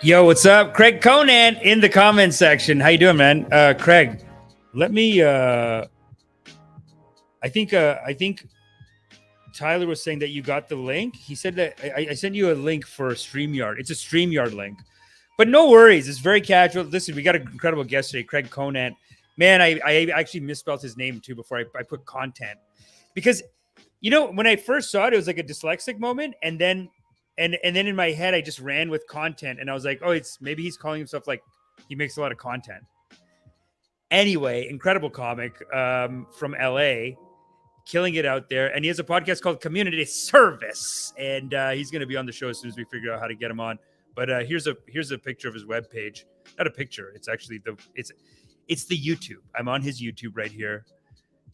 Yo, what's up? Craig Conan in the comments section. How you doing, man? Craig, let me I think Tyler was saying that you got the link. He said that I sent you a link for StreamYard. It's a StreamYard link. But no worries. It's very casual. Listen, we got an incredible guest today, Craig Conan. Man, I actually misspelled his name too before I put content. Because when I first saw it, it was like a dyslexic moment, and then in my head I just ran with content, and I was like, oh, it's maybe he's calling himself like he makes a lot of content. Anyway, incredible comic from LA, killing it out there, and he has a podcast called Community Service, and he's going to be on the show as soon as we figure out how to get him on. But here's a picture of his webpage. Not a picture. It's actually it's the YouTube. I'm on his YouTube right here.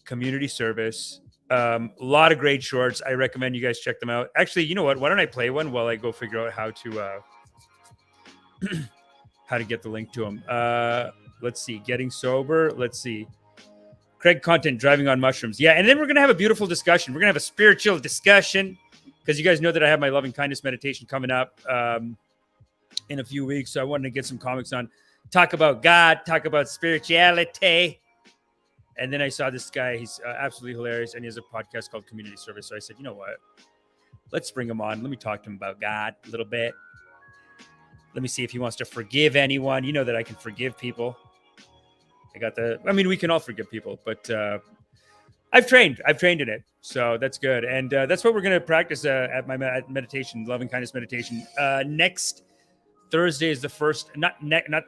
Community Service. A lot of great shorts. I recommend you guys check them out. Actually, you know what? Why don't I play one while I go figure out how to how to get the link to them. Let's see. Getting sober. Let's see. Craig Content, driving on mushrooms. Yeah, and then we're gonna have a beautiful discussion. We're gonna have a spiritual discussion because you guys know that I have my loving kindness meditation coming up in a few weeks. So I wanted to get some comics on, talk about God, talk about spirituality. And then I saw this guy. He's absolutely hilarious, and he has a podcast called Community Service. So I said, you know what? Let's bring him on. Let me talk to him about God a little bit. Let me see if he wants to forgive anyone. You know that I can forgive people. We can all forgive people, but I've trained in it. So that's good. And that's what we're going to practice at my meditation, loving kindness meditation. Next Thursday is the first, not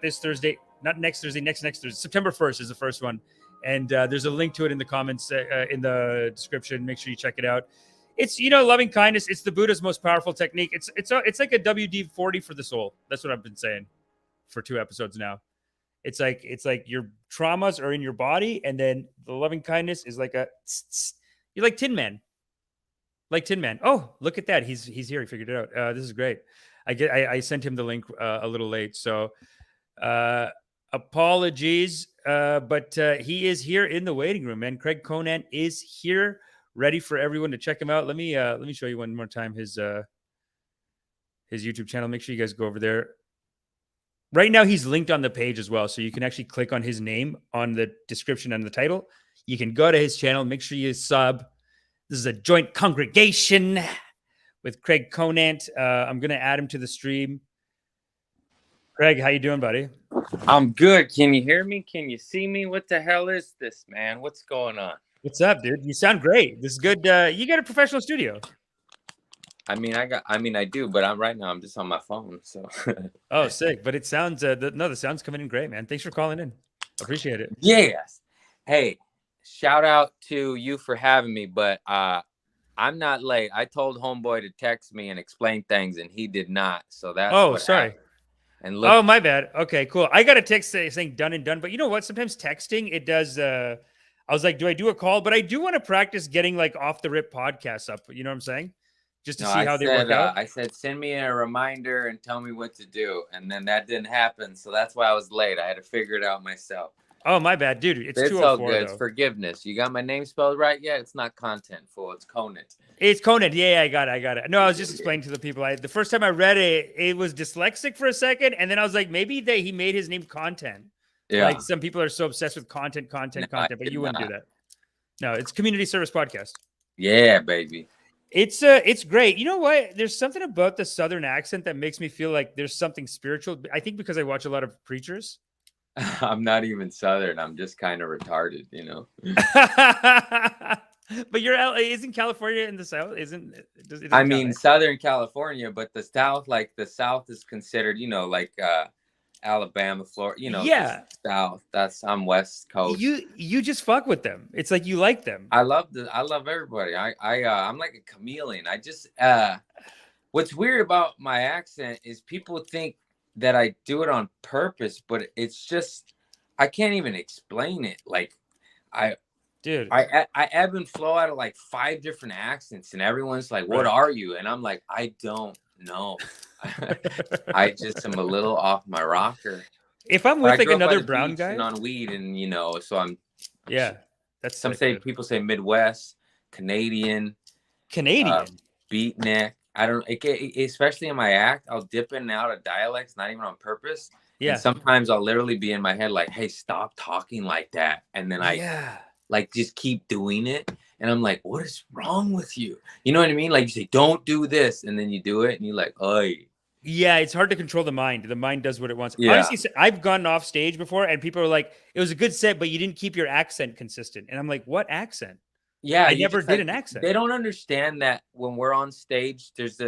this Thursday, not next Thursday, next Thursday. September 1st is the first one. And there's a link to it in the comments, in the description. Make sure you check it out. It's, loving kindness. It's the Buddha's most powerful technique. It's like a WD-40 for the soul. That's what I've been saying for 2 episodes now. It's like your traumas are in your body, and then the loving kindness is like you're like Tin Man. Like Tin Man. Oh, look at that. He's here. He figured it out. This is great. I sent him the link a little late. So apologies. But he is here in the waiting room, man. Craig Conan is here, ready for everyone to check him out. Let me show you one more time his YouTube channel. Make sure you guys go over there. Right now, he's linked on the page as well, so you can actually click on his name on the description and the title. You can go to his channel. Make sure you sub. This is a joint congregation with Craig Conan. I'm gonna add him to the stream. Craig, how you doing, buddy? I'm good. Can you hear me? Can you see me? What the hell is this, man? What's going on? What's up, dude? You sound great. This is good. You got a professional studio. I do, but I'm just on my phone. So. Oh, sick. But it sounds, the sound's coming in great, man. Thanks for calling in. Appreciate it. Yes. Hey, shout out to you for having me, but I'm not late. I told homeboy to text me and explain things, and he did not. So that's sorry. Happened. And look, oh, my bad. Okay, cool. I got a text saying done and done, but you know what? Sometimes texting, it does. I was like, do I do a call? But I do want to practice getting like off the rip podcasts up. You know what I'm saying? Just to see how they work out. I said, send me a reminder and tell me what to do. And then that didn't happen. So that's why I was late. I had to figure it out myself. Oh, my bad, dude. It's 2:04, all good. Though. It's forgiveness. You got my name spelled right yet? It's not content, fool. It's Conan. It's Conan. Yeah, I got it. No, I was just explaining to the people. The first time I read it, it was dyslexic for a second. And then I was like, maybe he made his name content. Yeah. Like some people are so obsessed with content. But you wouldn't do that. No, it's Community Service Podcast. Yeah, baby. It's great. You know what? There's something about the Southern accent that makes me feel like there's something spiritual. I think because I watch a lot of preachers. I'm not even Southern. I'm just kind of retarded, But isn't California in the South? Isn't Southern California, but the South is considered, like Alabama, Florida, yeah, South. I'm West Coast. You just fuck with them. It's like you like them. I love everybody. I'm like a chameleon. I just what's weird about my accent is people think that I do it on purpose, but it's just I can't even explain it. Like I ebb and flow out of like 5 different accents, and everyone's like, "What are you?" And I'm like, "I don't know." I just am a little off my rocker. If I'm with like another brown guy on weed, and so I'm. Yeah, that's people say Midwest, Canadian, beatnik. I don't, especially in my act, I'll dip in and out of dialects, not even on purpose. And Yeah. sometimes I'll literally be in my head like, hey, stop talking like that. And then I Yeah. like just keep doing it. And I'm like, what is wrong with you? You know what I mean? Like you say, don't do this. And then you do it and you're like, oh, Yeah, it's hard to control the mind. The mind does what it wants. yeah. Honestly, I've gone off stage before and people are like, it was a good set, but you didn't keep your accent consistent. And I'm like, what accent? Yeah. I You never just did like, an accent. they don't understand that when we're on stage, there's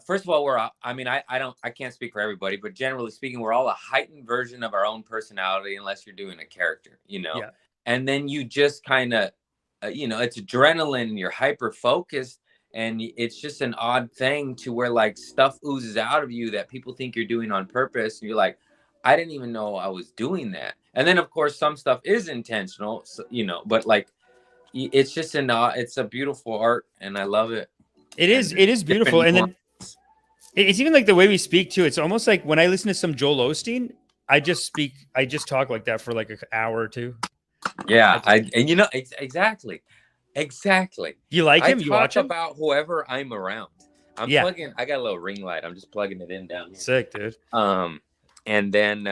first of all, I can't speak for everybody, but generally speaking, we're all a heightened version of our own personality, unless you're doing a character, you know. Yeah. And then you just kind of, it's adrenaline, and you're hyper focused, and it's just an odd thing to where like stuff oozes out of you that people think you're doing on purpose, and you're like, I didn't even know I was doing that. And then of course some stuff is intentional, so, but like it's just it's a beautiful art, and I love it. It is. And It is beautiful. different And nuance. then it's even like the way we speak too. It's almost like when I listen to some Joel Osteen, I just talk like that for like an hour or two. Yeah, exactly. You like I him? You watch talk him? about whoever I'm around. Yeah. I got a little ring light. I'm just plugging it in down here. Sick, dude. And then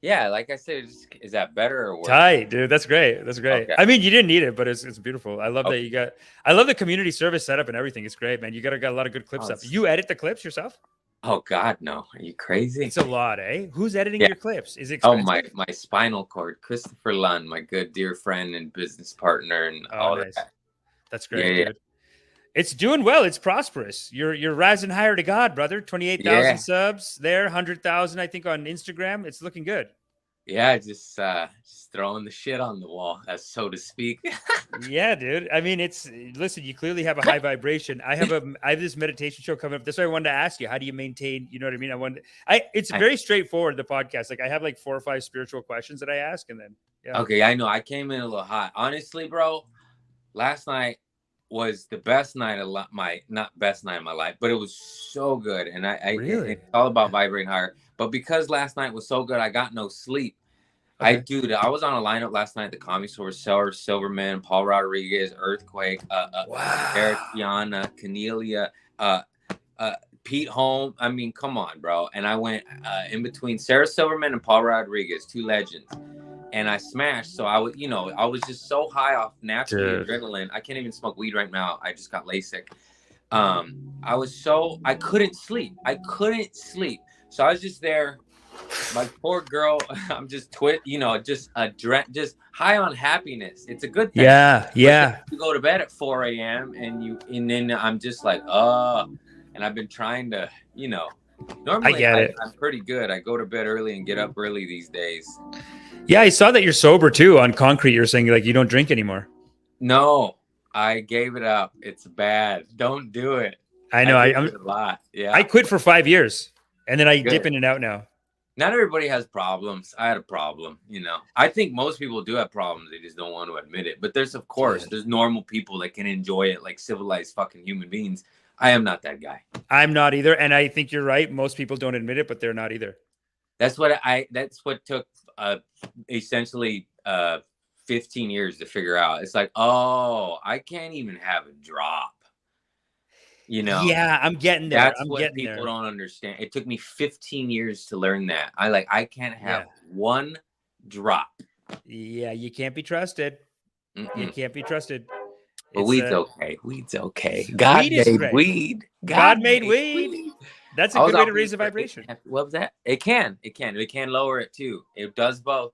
yeah, like I said, is that better or what? Tight, dude. That's great. That's great. Okay. I mean, you didn't need it, but it's beautiful. I love Okay. that you got. I love the community service setup and everything. It's great, man. You got a lot of good clip stuff. You edit the clips yourself? Oh God, no! Are you crazy? It's a lot, eh? Who's editing Yeah. your clips? Is it Oh expensive? my spinal cord, Christopher Lunn, my good dear friend and business partner, and all nice. that. That's great, Yeah. dude. It's doing well. It's prosperous. You're rising higher to God, brother. 28,000 Yeah. subs there, 100,000 I think on Instagram. It's looking good. Yeah, just throwing the shit on the wall, as so to speak. Yeah, dude. I mean, listen, you clearly have a high vibration. I have this meditation show coming up. That's why I wanted to ask you, how do you maintain, you know what I mean? It's very straightforward, the podcast. Like I have like 4 or 5 spiritual questions that I ask, and then yeah. Okay, I know I came in a little hot. Honestly, bro, last night was the best night of not best night of my life, but it was so good. And Really? it's all about vibrating higher. But because last night was so good, I got no sleep. Okay. I was on a lineup last night at the Comedy Store. Silverman, Paul Rodriguez, Earthquake, Wow. Eric Fiana, Cornelia, Pete Holmes. I mean, come on, bro. And I went in between Sarah Silverman and Paul Rodriguez, 2 legends. And I smashed. So I was just so high off natural adrenaline. I can't even smoke weed right now. I just got LASIK. I couldn't sleep. So I was just there. My poor girl, I'm just just high on happiness. It's a good thing. Yeah. You go to bed at 4 a.m. and then I'm just like, and I've been trying to, normally I'm pretty good. I go to bed early and get up early these days. Yeah, I saw that you're sober too on Concrete. You're saying like you don't drink anymore. No, I gave it up. It's bad. Don't do it. I know. I'm a lot. Yeah. I quit for 5 years and then I dip in and out now. Not everybody has problems. I had a problem, I think most people do have problems. They just don't want to admit it. But there's normal people that can enjoy it like civilized fucking human beings. I am not that guy. I'm not either. And I think you're right. Most people don't admit it, but they're not either. That's what took essentially 15 years to figure out. It's like, oh, I can't even have a drop. Yeah, I'm getting there. That's what people don't understand. It took me 15 years to learn that. I can't have one drop. Yeah, you can't be trusted. You can't be trusted. But weed's okay. Weed's okay. God made weed. God made weed. That's a good way to raise the vibration. What was that? It can lower it too. It does both.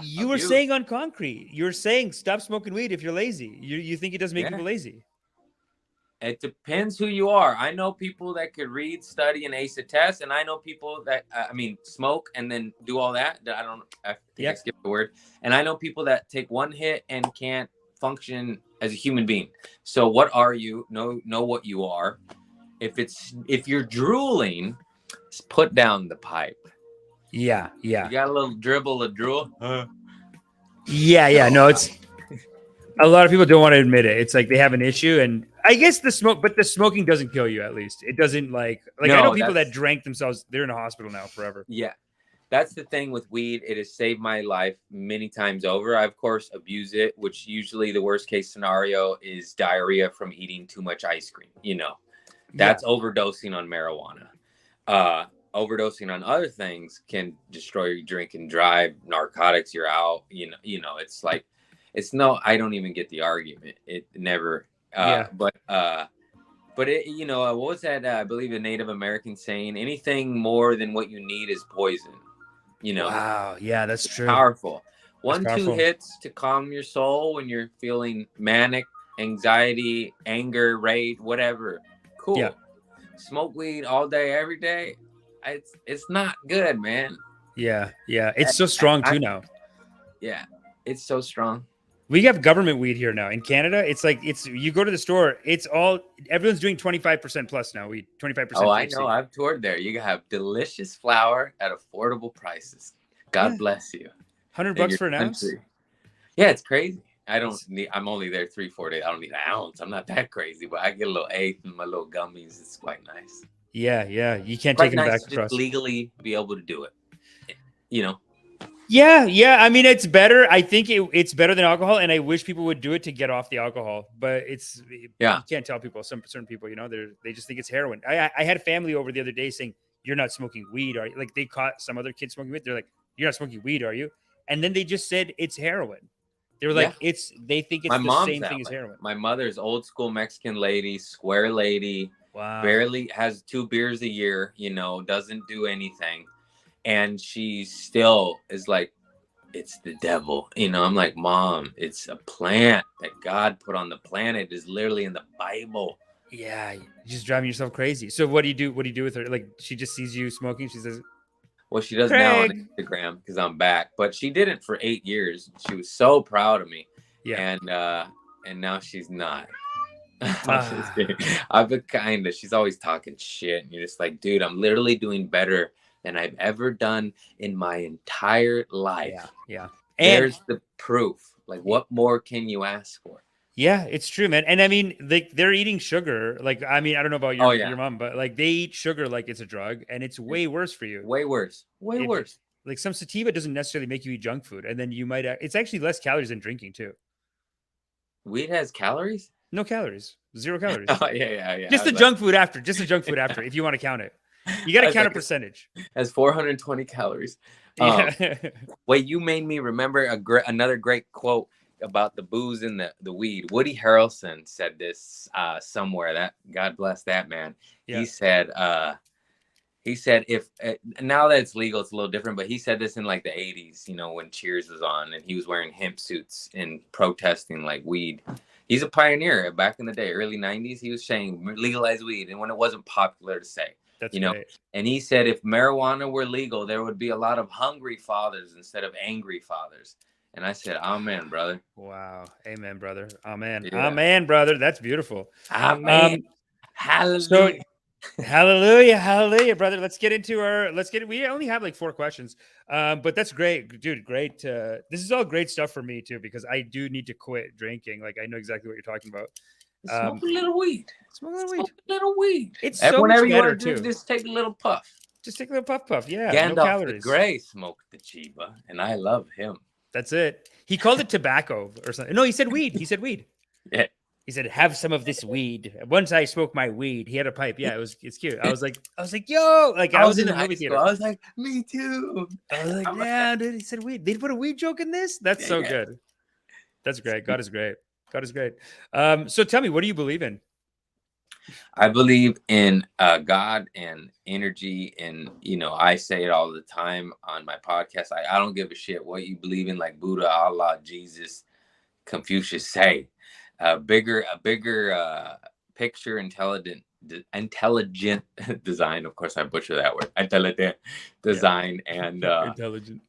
You were saying on Concrete, you're saying stop smoking weed if you're lazy. You think it does make people lazy? It depends who you are. I know people that could read, study, and ace a test, and I know people that smoke and then do all that. I skipped the word. And I know people that take one hit and can't function as a human being. So what are you? Know what you are. If you're drooling, put down the pipe. Yeah. You got a little dribble of drool. Yeah. No, it's a lot of people don't want to admit it. It's like they have an issue, and I guess the smoking doesn't kill you. At least it doesn't like no, I know people that drank themselves. They're in a hospital now forever. Yeah, that's the thing with weed. It has saved my life many times over. I, of course, abuse it, which usually the worst case scenario is diarrhea from eating too much ice cream. You know, Yeah. that's overdosing on marijuana. Uh, Overdosing on other things can destroy your drink and drive. Narcotics, you're out. It's like, it's no. I don't even get the argument. It never. Yeah. But it, what was that? I believe a Native American saying: "Anything more than what you need is poison." You know, Wow. Yeah, that's true. powerful. That's 1-2 powerful. hits to calm your soul when you're feeling manic, anxiety, anger, rage, whatever. Yeah. Cool. Smoke weed all day, every day. It's not good, man. Yeah. Yeah. It's so strong I, too now. yeah, it's so strong. We have government weed here now in Canada. It's like you go to the store, it's all everyone's doing 25% plus now. Weed 25% Oh, I THC. know. I've toured there. You have delicious flour at affordable prices. God Yeah. bless you. $100 Your for an ounce. country. Yeah, it's crazy. I'm only there 3-4 days. I don't need an ounce. I'm not that crazy, but I get a little eighth and my little gummies. It's quite nice. Yeah, yeah. You can't Quite take them nice back to across. just legally be able to do it. You know. Yeah, yeah. I mean, it's better. I think it's better than alcohol, and I wish people would do it to get off the alcohol. But Yeah. you can't tell people. Some certain people, they just think it's heroin. I had family over the other day saying, "You're not smoking weed, are you?" Like they caught some other kid smoking weed. They're like, "You're not smoking weed, are you?" And then they just said it's heroin. They were like, Yeah. They think it's My the mom's same that thing as way. heroin. My mother's old school Mexican lady, square lady, Wow. barely has 2 beers a year, doesn't do anything. And she still is like, it's the devil. I'm like, Mom, it's a plant that God put on the planet. It is literally in the Bible. Yeah, you're just driving yourself crazy. So what do you do? What do you do with her? Like she just sees you smoking. She says, Well, she does now on Craig. Instagram because I'm back, but she did it for 8 years. She was so proud of me. Yeah. And now she's not. Ah. I've been kind of, she's always talking shit. And you're just like, dude, I'm literally doing better than I've ever done in my entire life. Yeah, yeah. There's the proof. Like, what more can you ask for? Yeah, it's true, man. And I mean, they're eating sugar. Like, I mean, I don't know about your mom, but like they eat sugar like it's a drug, and it's way worse for you. Way worse. Way worse. Like some sativa doesn't necessarily make you eat junk food, and then you might. It's actually less calories than drinking too. Weed has calories? No calories, 0 calories. Oh yeah. Just the junk food after. Just the junk food after. If you want to count it, you got to count a percentage. Has 420 calories. Yeah. Wait, you made me remember another great quote about the booze and the weed. Woody Harrelson said this somewhere. That God bless that man. Yeah. He said if now that it's legal, it's a little different. But he said this in like the 80s, when Cheers was on, and he was wearing hemp suits and protesting like weed. He's a pioneer back in the day, early 90s. He was saying legalize weed, and when it wasn't popular to say. That's great. And he said if marijuana were legal, there would be a lot of hungry fathers instead of angry fathers. And I said, amen, brother. Wow. Amen, brother. Amen. Yeah. Amen, brother. That's beautiful. Amen. Hallelujah. So, hallelujah, brother. We only have like 4 questions. But that's great, dude. Great. This is all great stuff for me too, because I do need to quit drinking. Like I know exactly what you're talking about. Smoke a little weed. Smoke a little weed. It's so whenever much you better want to drink, too. just take a little puff. Just take a little puff. Yeah. Gandalf no calories. the Grey smoked the Chiba, and I love him. That's it. He called it tobacco or something. No, he said weed. Yeah. He said, "Have some of this weed." Once I smoked my weed, he had a pipe. Yeah, it's cute. I was like, yo, like I was in the movie theater. I was like, me too. I was like, yeah, dude. He said weed. They put a weed joke in this. That's so good. That's great. God is great. So tell me, what do you believe in? I believe in God and energy, and I say it all the time on my podcast. I don't give a shit what you believe in, like Buddha, Allah, Jesus, Confucius say. A bigger picture, intelligent design. Of course, I butcher that word. Intelligent design and intelligent.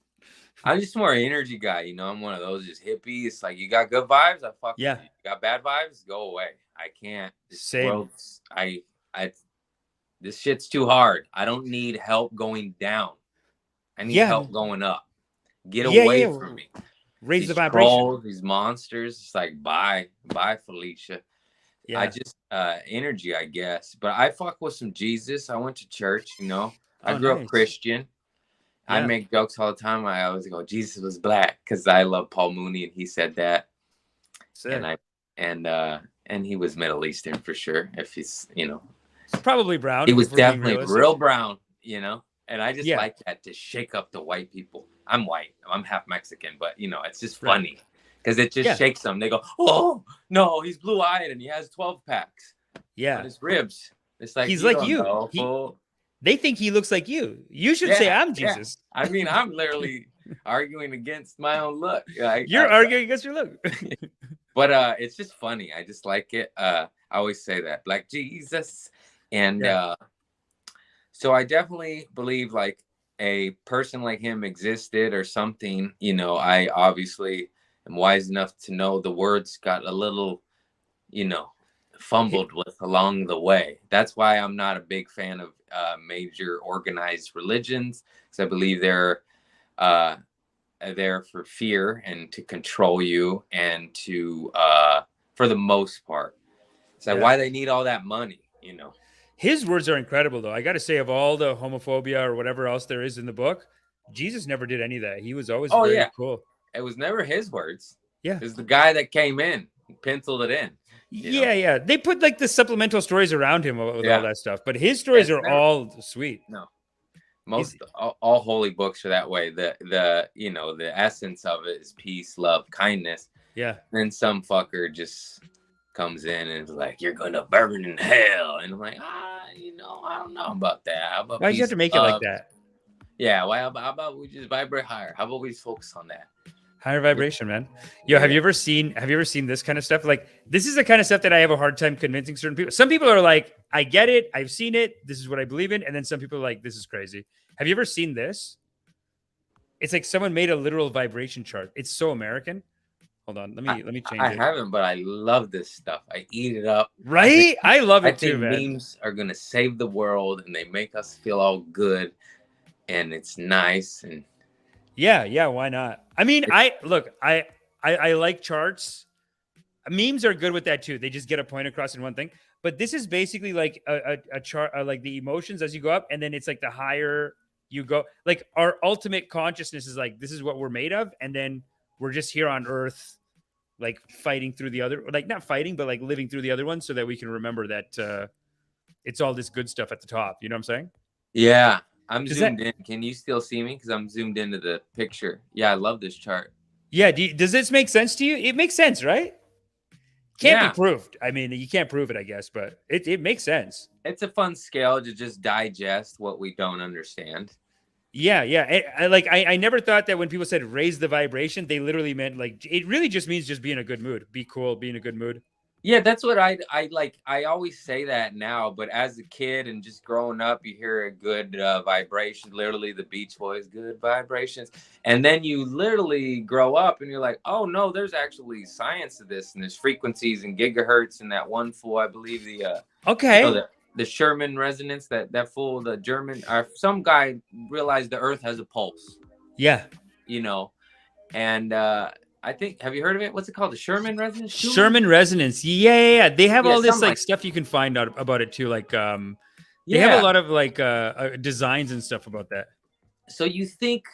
I'm just more energy guy. I'm one of those just hippie. It's like you got good vibes, I fuck with you. You got bad vibes, go away. I can't. Same. This shit's too hard. I don't need help going down. I need help going up. Get away from me. Raise the vibration. These monsters. It's like bye, Felicia. Yeah. I just energy, I guess. But I fuck with some Jesus. I went to church. I grew up Christian. I Yeah. make jokes all the time. I always go, Jesus was black, because I love Paul Mooney and he said that. Sick. And I and he was Middle Eastern for sure. If he's, Probably brown, he was if we're being definitely realistic. real brown, And I just Yeah. like that, to shake up the white people. I'm white. I'm half Mexican, but it's just Right. funny because it just Yeah. shakes them. They go, oh no, he's blue-eyed and he has 12 packs on Yeah. his ribs. It's like, He's you like don't you. know, fool. They think he looks like you. You should say, Yeah, I'm yeah. Jesus. I mean, I'm literally arguing against my own look. You're arguing against your look. But it's just funny. I just like it. I always say that, Black Jesus. And Yeah. so I definitely believe like a person like him existed or something. I obviously am wise enough to know the words got a little, fumbled with along the way. That's why I'm not a big fan of major organized religions, because I believe they're there for fear and to control you and to for the most part. So why they need all that money, His words are incredible, though. I got to say, of all the homophobia or whatever else there is in the book, Jesus never did any of that. He was always very cool. It was never his words. Yeah. It was the guy that came in, penciled it in. Yeah. They put like the supplemental stories around him with all that stuff, but his stories are all sweet. No. All holy books are that way. The essence of it is peace, love, kindness. Yeah. Then some fucker just comes in and is like, "You're gonna burn in hell," and I'm like, I don't know about that. How about why'd you have to make it like that? Yeah. How about we just vibrate higher? How about we focus on that? Higher vibration, man. Yo, have you ever seen this kind of stuff? Like, this is the kind of stuff that I have a hard time convincing certain people. Some people are like, I get it, I've seen it, this is what I believe in, and then some people are like, this is crazy. Have you ever seen this? It's like someone made a literal vibration chart. It's so American. Hold on, let me change it. I haven't, but I love this stuff. I eat it up. Right? I love it too, man. Memes are gonna save the world, and they make us feel all good, and it's nice. And yeah, why not? I mean, I like charts. Memes are good with that too. They just get a point across in one thing. But this is basically like a chart, like the emotions as you go up, and then it's like the higher you go. Like our ultimate consciousness is like, this is what we're made of, and then we're just here on Earth, like fighting through the other, like not fighting, but like living through the other ones, so that we can remember that it's all this good stuff at the top. You know what I'm saying? Yeah, I'm zoomed in. Can you still see me? Because I'm zoomed into the picture. Yeah, I love this chart. Yeah. Does this make sense to you? It makes sense, right? Can't be proved. I mean, you can't prove it, I guess, but it makes sense. It's a fun scale to just digest what we don't understand. Yeah. I never thought that when people said raise the vibration, they literally meant like, it really just means just be in a good mood, be cool, be in a good mood. Yeah, that's what I like. I always say that now, but as a kid and just growing up, you hear a good vibration, literally the Beach Boys, good vibrations. And then you literally grow up and you're like, oh no, there's actually science to this, and there's frequencies and gigahertz, and that one fool, I believe the Sherman resonance, that fool, the German, or some guy realized the earth has a pulse. Yeah. And I think, have you heard of it? What's it called? The Sherman resonance? Sherman resonance. Yeah. They have all this like stuff you can find out about it too. Like, they have a lot of like designs and stuff about that. So you think,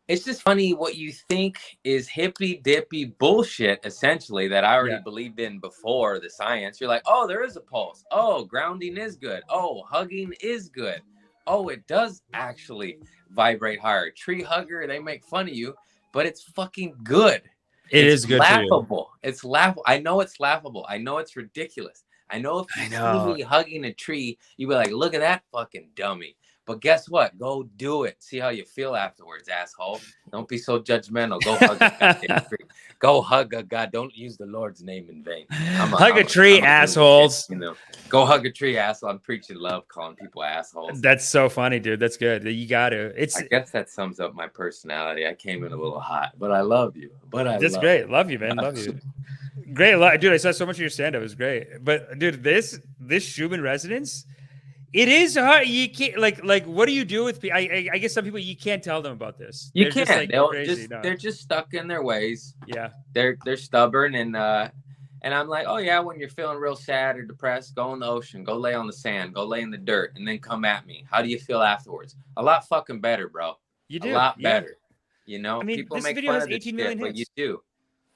it's just funny what you think is hippy dippy bullshit, essentially, that I already believed in before the science. You're like, oh, there is a pulse. Oh, grounding is good. Oh, hugging is good. Oh, it does actually vibrate higher. Tree hugger, they make fun of you, but it's fucking good. It's good. Laughable. It's laughable. I know it's laughable. I know it's ridiculous. I know if you see me hugging a tree, you'd be like, look at that fucking dummy. But guess what? Go do it. See how you feel afterwards, asshole. Don't be so judgmental. Go hug a goddamn tree. Go hug a god. Don't use the Lord's name in vain. Hug a tree, assholes. Go hug a tree, asshole. I'm preaching love, calling people assholes. That's so funny, dude. That's good. You got to. I guess that sums up my personality. I came in a little hot, but I love you. That's great. Love you, man. Love you. Great, dude. I saw so much of your stand-up. It was great. But dude, this Schumann resonance. It is hard. You can't like. What do you do with people? I guess some people you can't tell them about this. You can't. They're just stuck in their ways. Yeah. They're stubborn and I'm like, oh yeah, when you're feeling real sad or depressed, go in the ocean, go lay on the sand, go lay in the dirt, and then come at me. How do you feel afterwards? A lot fucking better, bro. You a do. lot Yeah. better. You know, I mean, people this make video fun has of this 18 shit, million but you hits. do.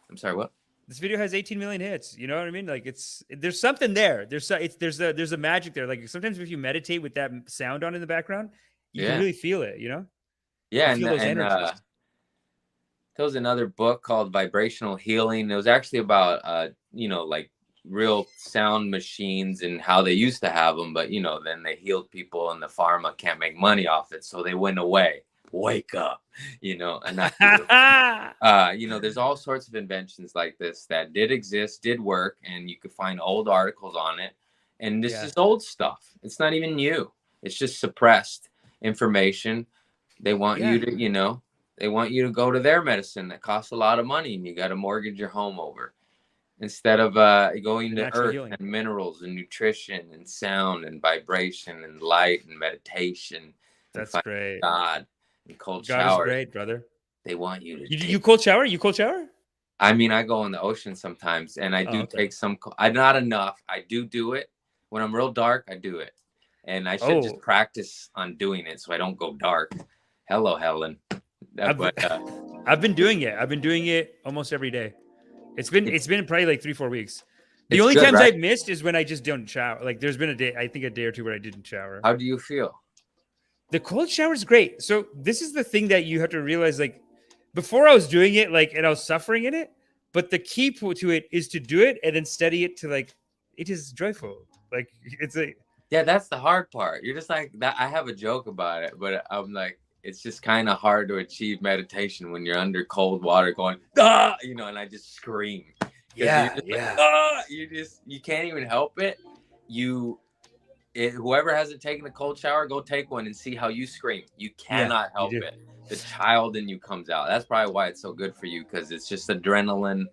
I'm sorry, what? This video has 18 million hits. You know what I mean? Like there's something there. There's a magic there. Like sometimes if you meditate with that sound on in the background, you can Yeah. really feel it, you know? Yeah, You feel those energies. there was another book called Vibrational Healing. It was actually about like real sound machines and how they used to have them, but then they healed people and the pharma can't make money off it, so they went away. Wake up, and not you. There's all sorts of inventions like this that did exist, did work, and you could find old articles on it. And this Yeah. is old stuff. It's not even new. It's just suppressed information. They want Yeah. you to, they want you to go to their medicine that costs a lot of money and you got to mortgage your home over instead of going The to natural earth healing. and minerals and nutrition and sound and vibration and light and meditation and That's find great. God and cold God is showers. great, brother. They want you to You cold shower? You cold shower? I mean, I go in the ocean sometimes and I do Okay. take some, I not enough. I do it when I'm real dark. I do it. And I should just practice on doing it so I don't go dark. Hello, Helen. I've been doing it. I've been doing it almost every day. It's been probably like 3-4 weeks. The only good, times right? I've missed is when I just don't shower. Like there's been a day or two where I didn't shower. How do you feel? The cold shower is great. So this is the thing that you have to realize. Like before I was doing it, like, and I was suffering in it, but the key to it is to do it and then study it to like, it is joyful. Like Yeah, that's the hard part. You're just like that. I have a joke about it, but I'm like, it's just kind of hard to achieve meditation when you're under cold water going, and I just scream. Yeah, just yeah. Like, you can't even help it. Whoever hasn't taken a cold shower, go take one and see how you scream. You cannot help it. The child in you comes out. That's probably why it's so good for you, because it's just adrenaline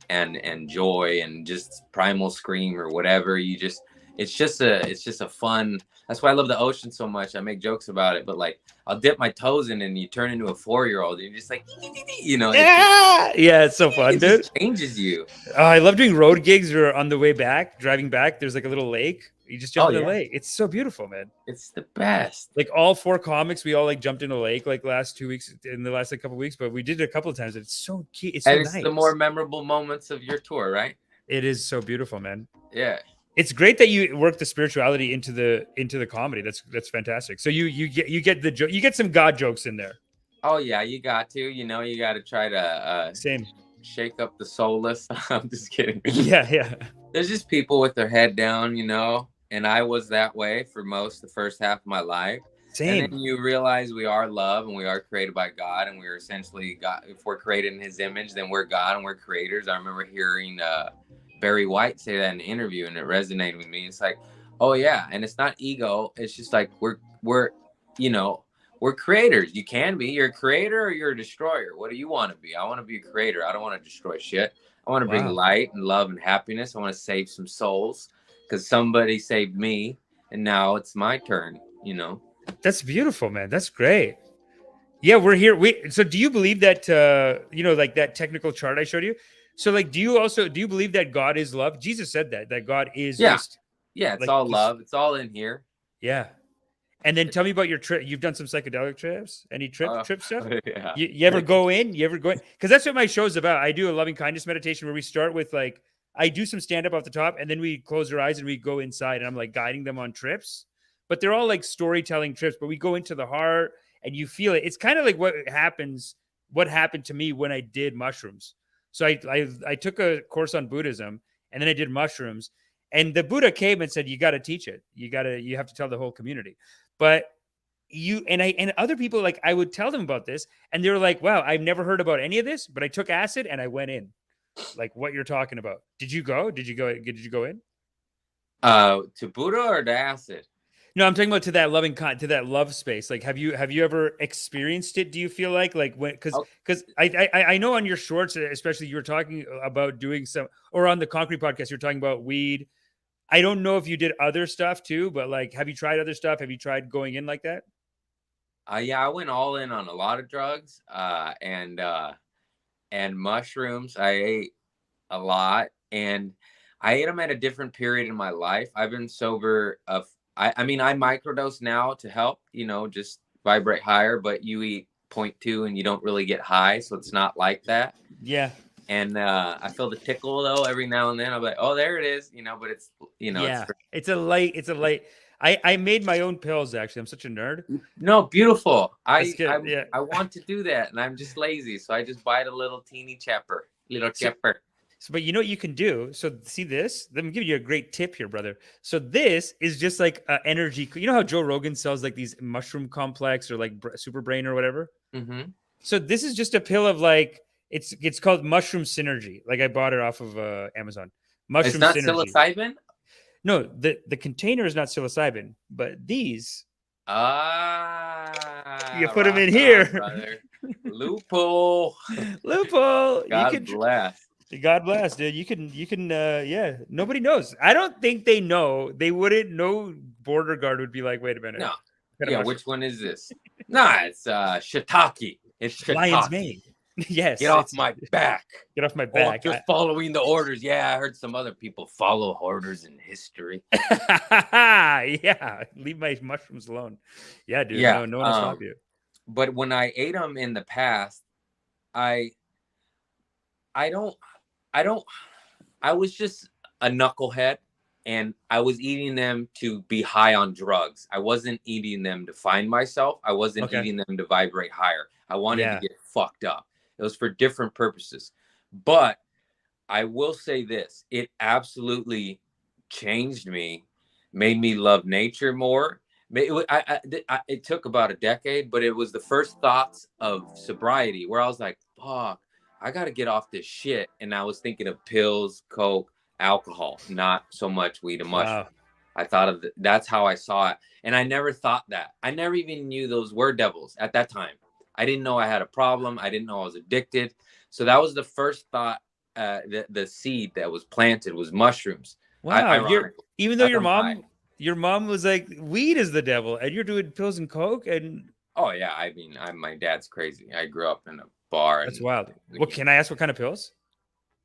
and joy and just primal scream or whatever. It's just a fun. That's why I love the ocean so much. I make jokes about it, but like I'll dip my toes in and you turn into a 4-year-old. You're just like, Yeah, it's so fun, dude. It changes you. I love doing road gigs or on the way back, driving back. There's like a little lake. You just jump in the lake. It's so beautiful, man. It's the best. Like all 4 comics, we all like jumped in a lake like last 2 weeks in the last like couple weeks, but we did it a couple of times. It's so cute. It's so nice. The more memorable moments of your tour, right? It is so beautiful, man. Yeah. It's great that you work the spirituality into the comedy. That's fantastic. So you get some God jokes in there. Oh yeah, you got to. You got to try to same shake up the soulless. I'm just kidding. Yeah. There's just people with their head down, and I was that way for the first half of my life. Same. And then you realize we are love and we are created by God, and we're essentially God. If we're created in His image, then we're God and we're creators. I remember hearing Barry White say that in an interview, and it resonated with me. It's like, oh yeah, and it's not ego. It's just like we're creators. You can be. You're a creator or you're a destroyer. What do you want to be? I want to be a creator. I don't want to destroy shit. I want to bring light and love and happiness. I want to save some souls because somebody saved me, and now it's my turn. That's beautiful, man. That's great. Yeah, we're here. So do you believe that like that technical chart I showed you? So like do you believe that God is love? Jesus said that God is it's like, all love. It's all in here. Yeah. And then tell me about your trip. You've done some psychedelic trips? Any trip stuff? Yeah. You ever go in? Because that's what my show's about. I do a loving kindness meditation where we start with like, I do some stand up off the top and then we close our eyes and we go inside and I'm like guiding them on trips. But they're all like storytelling trips, but we go into the heart and you feel it. It's kind of like what happened to me when I did mushrooms. So I took a course on Buddhism and then I did mushrooms. And the Buddha came and said, you got to teach it. You have to tell the whole community. But and other people, like I would tell them about this and they were like, wow, I've never heard about any of this, but I took acid and I went in. Like what you're talking about. Did you go in? To Buddha or to acid? No, I'm talking about to that love space. Like, have you ever experienced it? Do you feel like when, because I know on your shorts, especially you were talking about doing some, or on the Concrete podcast, you're talking about weed. I don't know if you did other stuff too, but like, have you tried other stuff? Have you tried going in like that? Yeah, I went all in on a lot of drugs, and mushrooms. I ate a lot, and I ate them at a different period in my life. I've been sober I microdose now to help, just vibrate higher, but you eat 0.2 and you don't really get high, so it's not like that. Yeah. And I feel the tickle though every now and then. I'm like, oh, there it is, but it's Yeah. It's a light. I made my own pills actually. I'm such a nerd. no, beautiful. That's good. Yeah. I want to do that, and I'm just lazy, so I just buy the little teeny little So, chopper. but you know what you can do? So see this? Let me give you a great tip here, brother. So this is just like energy. You know how Joe Rogan sells like these mushroom complex or like super brain or whatever? Mm-hmm. So this is just a pill of like, it's called mushroom synergy. Like I bought it off of Amazon. It's Mushroom not synergy. psilocybin. No, the container is not psilocybin, but these you put them in here. Brother. Loophole. Loophole. God bless. God bless, dude. You can yeah. Nobody knows. I don't think they know. They wouldn't know. Border guard would be like, wait a minute. No. Yeah, which one is this? Nah, it's shiitake. It's shiitake. Lion's mane. Yes. Get off my back. Get off my back. Oh, just following the orders. Yeah, I heard some other people follow orders in history. Yeah. Leave my mushrooms alone. Yeah, dude. Yeah, No one will stop you. But when I ate them in the past, I was just a knucklehead, and I was eating them to be high on drugs. I wasn't eating them to find myself. I wasn't eating them to vibrate higher. I wanted to get fucked up. It was for different purposes. But I will say this, it absolutely changed me, made me love nature more. It took about a decade, but it was the first thoughts of sobriety where I was like, fuck, I got to get off this shit. And I was thinking of pills, coke, alcohol, not so much weed and mushroom. Wow. I thought of that's how I saw it. And I never thought that. I never even knew those were devils at that time. I didn't know I had a problem. I didn't know I was addicted. So that was the first thought, the seed that was planted was mushrooms. Wow. Even though your mom was like, weed is the devil, and you're doing pills and coke. And oh yeah, I mean, my dad's crazy. I grew up in a bar. That's wild. What can I ask? What kind of pills?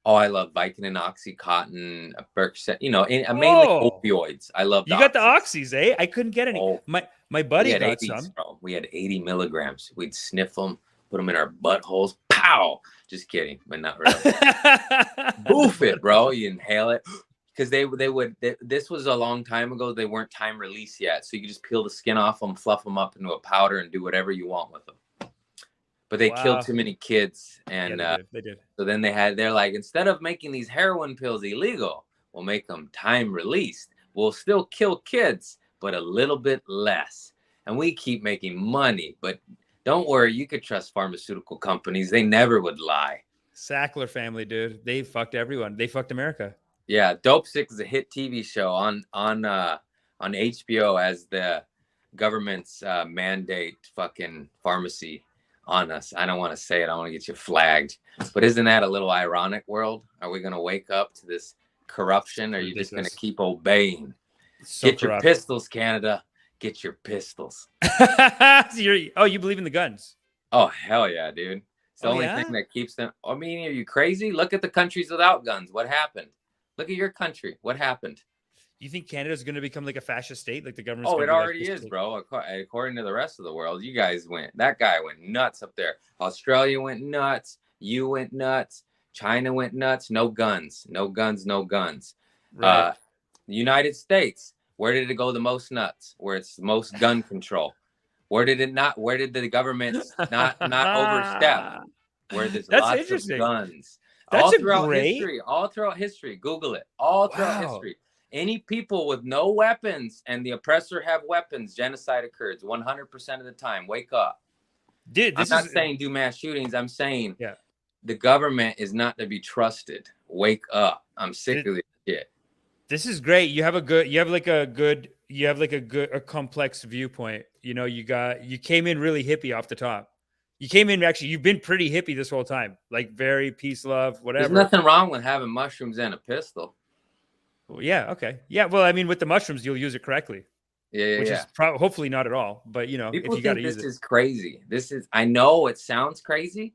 Oh, I love Vicodin, Oxycontin, Percocet. Mainly opioids. I love. You got the oxys, eh? I couldn't get any. Oh, my buddy got 80, some. Bro. We had 80 milligrams. We'd sniff them, put them in our buttholes. Pow! Just kidding, but not really. Boof it, bro. You inhale it. Because this was a long time ago. They weren't time release yet. So you could just peel the skin off them, fluff them up into a powder, and do whatever you want with them. But they killed too many kids. And they did. So then they're like, instead of making these heroin pills illegal, we'll make them time released. We'll still kill kids, but a little bit less. And we keep making money. But don't worry, you could trust pharmaceutical companies. They never would lie. Sackler family, dude. They fucked everyone. They fucked America. Yeah, Dope Sick is a hit TV show on HBO as the government's mandate fucking pharmacy on us. I don't want to say it. I want to get you flagged. But isn't that a little ironic, world? Are we going to wake up to this corruption? Or are you just going to keep obeying? Get corrupt. Your pistols, Canada. Get your pistols. You believe in the guns? Oh, hell yeah, dude. It's the only thing that keeps them. I mean, are you crazy? Look at the countries without guns. What happened? Look at your country. What happened? You think Canada's going to become like a fascist state? Like the government's it already is, bro. According to the rest of the world, that guy went nuts up there. Australia went nuts. You went nuts. China went nuts. No guns. No guns. No guns. Right. The United States, where did it go the most nuts? Where it's the most gun control. Where did it not? Where did the government not overstep? Where there's lots of guns. That's all throughout history. Google it. All throughout history. Any people with no weapons and the oppressor have weapons, genocide occurs 100% of the time. Wake up. Dude, I'm not saying do mass shootings. I'm saying the government is not to be trusted. Wake up. I'm sick of this shit. This is great. You have a complex viewpoint. You came in really hippie off the top. You've been pretty hippie this whole time, like very peace, love, whatever. There's nothing wrong with having mushrooms and a pistol. Well, yeah. Okay. Yeah. Well, I mean, with the mushrooms, you'll use it correctly. Which is hopefully not at all. But people if you got to use it. This is crazy. I know it sounds crazy,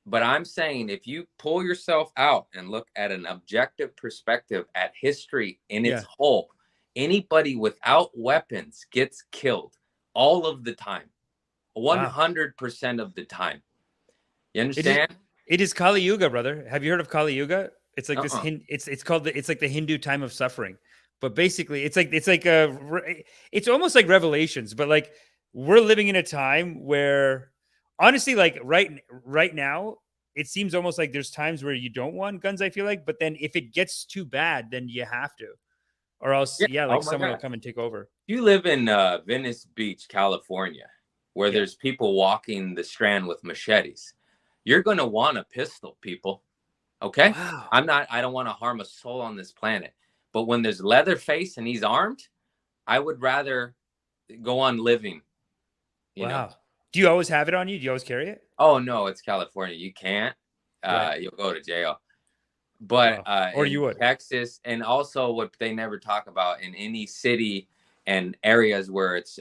but I'm saying if you pull yourself out and look at an objective perspective at history in its whole, anybody without weapons gets killed all of the time. Wow. 100% of the time. You It is, understand? it is Kali Yuga, brother. Have you heard of Kali Yuga? It's like this. Uh-uh. It's called it's like the Hindu time of suffering. But basically, it's almost like Revelations. But like we're living in a time where, honestly, like right now, it seems almost like there's times where you don't want guns. I feel like, but then if it gets too bad, then you have to, or else, Yeah. yeah, Oh like my someone will God. come and take over. You live in Venice Beach, California, where Yeah. there's people walking the strand with machetes. You're going to want a pistol, people. Okay? Wow. I don't want to harm a soul on this planet. But when there's Leatherface and he's armed, I would rather go on living, you know. Wow. Do you always have it on you? Do you always carry it? Oh no, it's California. You can't. Right. You'll go to jail. But Wow. Or you in would. Texas, and also what they never talk about in any city and areas where it's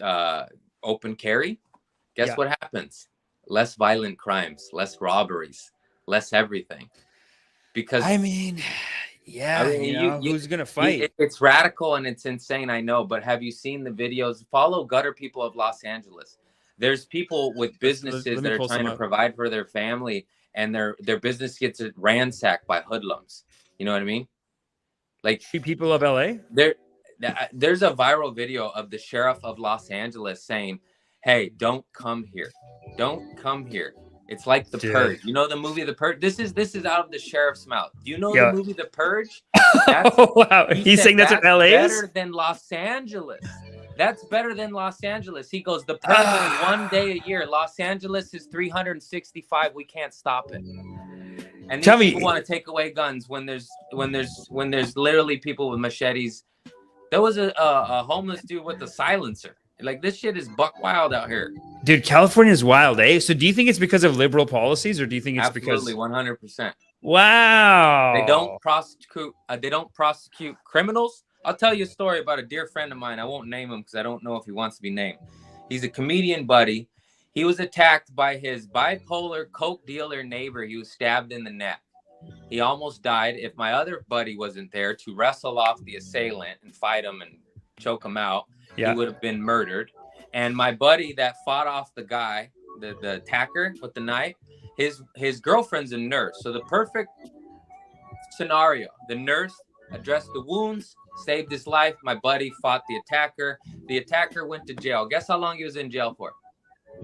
open carry, guess Yeah. what happens? Less violent crimes, less robberies, less everything. Because I mean, I yeah, mean, who's gonna fight? it's radical and it's insane, I know. But have you seen the videos? Follow gutter people of Los Angeles. There's people with businesses Let me that are pull trying some to up. provide for their family, and their business gets ransacked by hoodlums. You know what I mean? Like Street people of LA? there's a viral video of the sheriff of Los Angeles saying, "Hey, don't come here. Don't come here." It's like The Dude. Purge. You know the movie The Purge? This is out of the sheriff's mouth. Do you know the Yeah. movie The Purge? That's Oh, wow. he He's said saying that's what that's LA is? better than Los Angeles. That's better than Los Angeles. He goes, The Purge is one Ah. day a year. Los Angeles is 365. We can't stop it. And these Tell people me, want to take away guns when there's literally people with machetes. There was a homeless dude with a silencer. Like this shit is buck wild out here. dude, California is wild, eh? So do you think it's because of liberal policies or do you think it's Absolutely, because 100%. They don't wow. prosecute. They don't prosecute criminals. I'll tell you a story about a dear friend of mine. I won't name him because I don't know if he wants to be named. He's a comedian buddy. He was attacked by his bipolar coke dealer neighbor. He was stabbed in the neck. He almost died. If my other buddy wasn't there to wrestle off the assailant and fight him and choke him out, he Yeah. would have been murdered. And my buddy that fought off the guy, the attacker with the knife, his girlfriend's a nurse. So the perfect scenario. The nurse addressed the wounds, saved his life. My buddy fought the attacker. The attacker went to jail. Guess how long he was in jail for?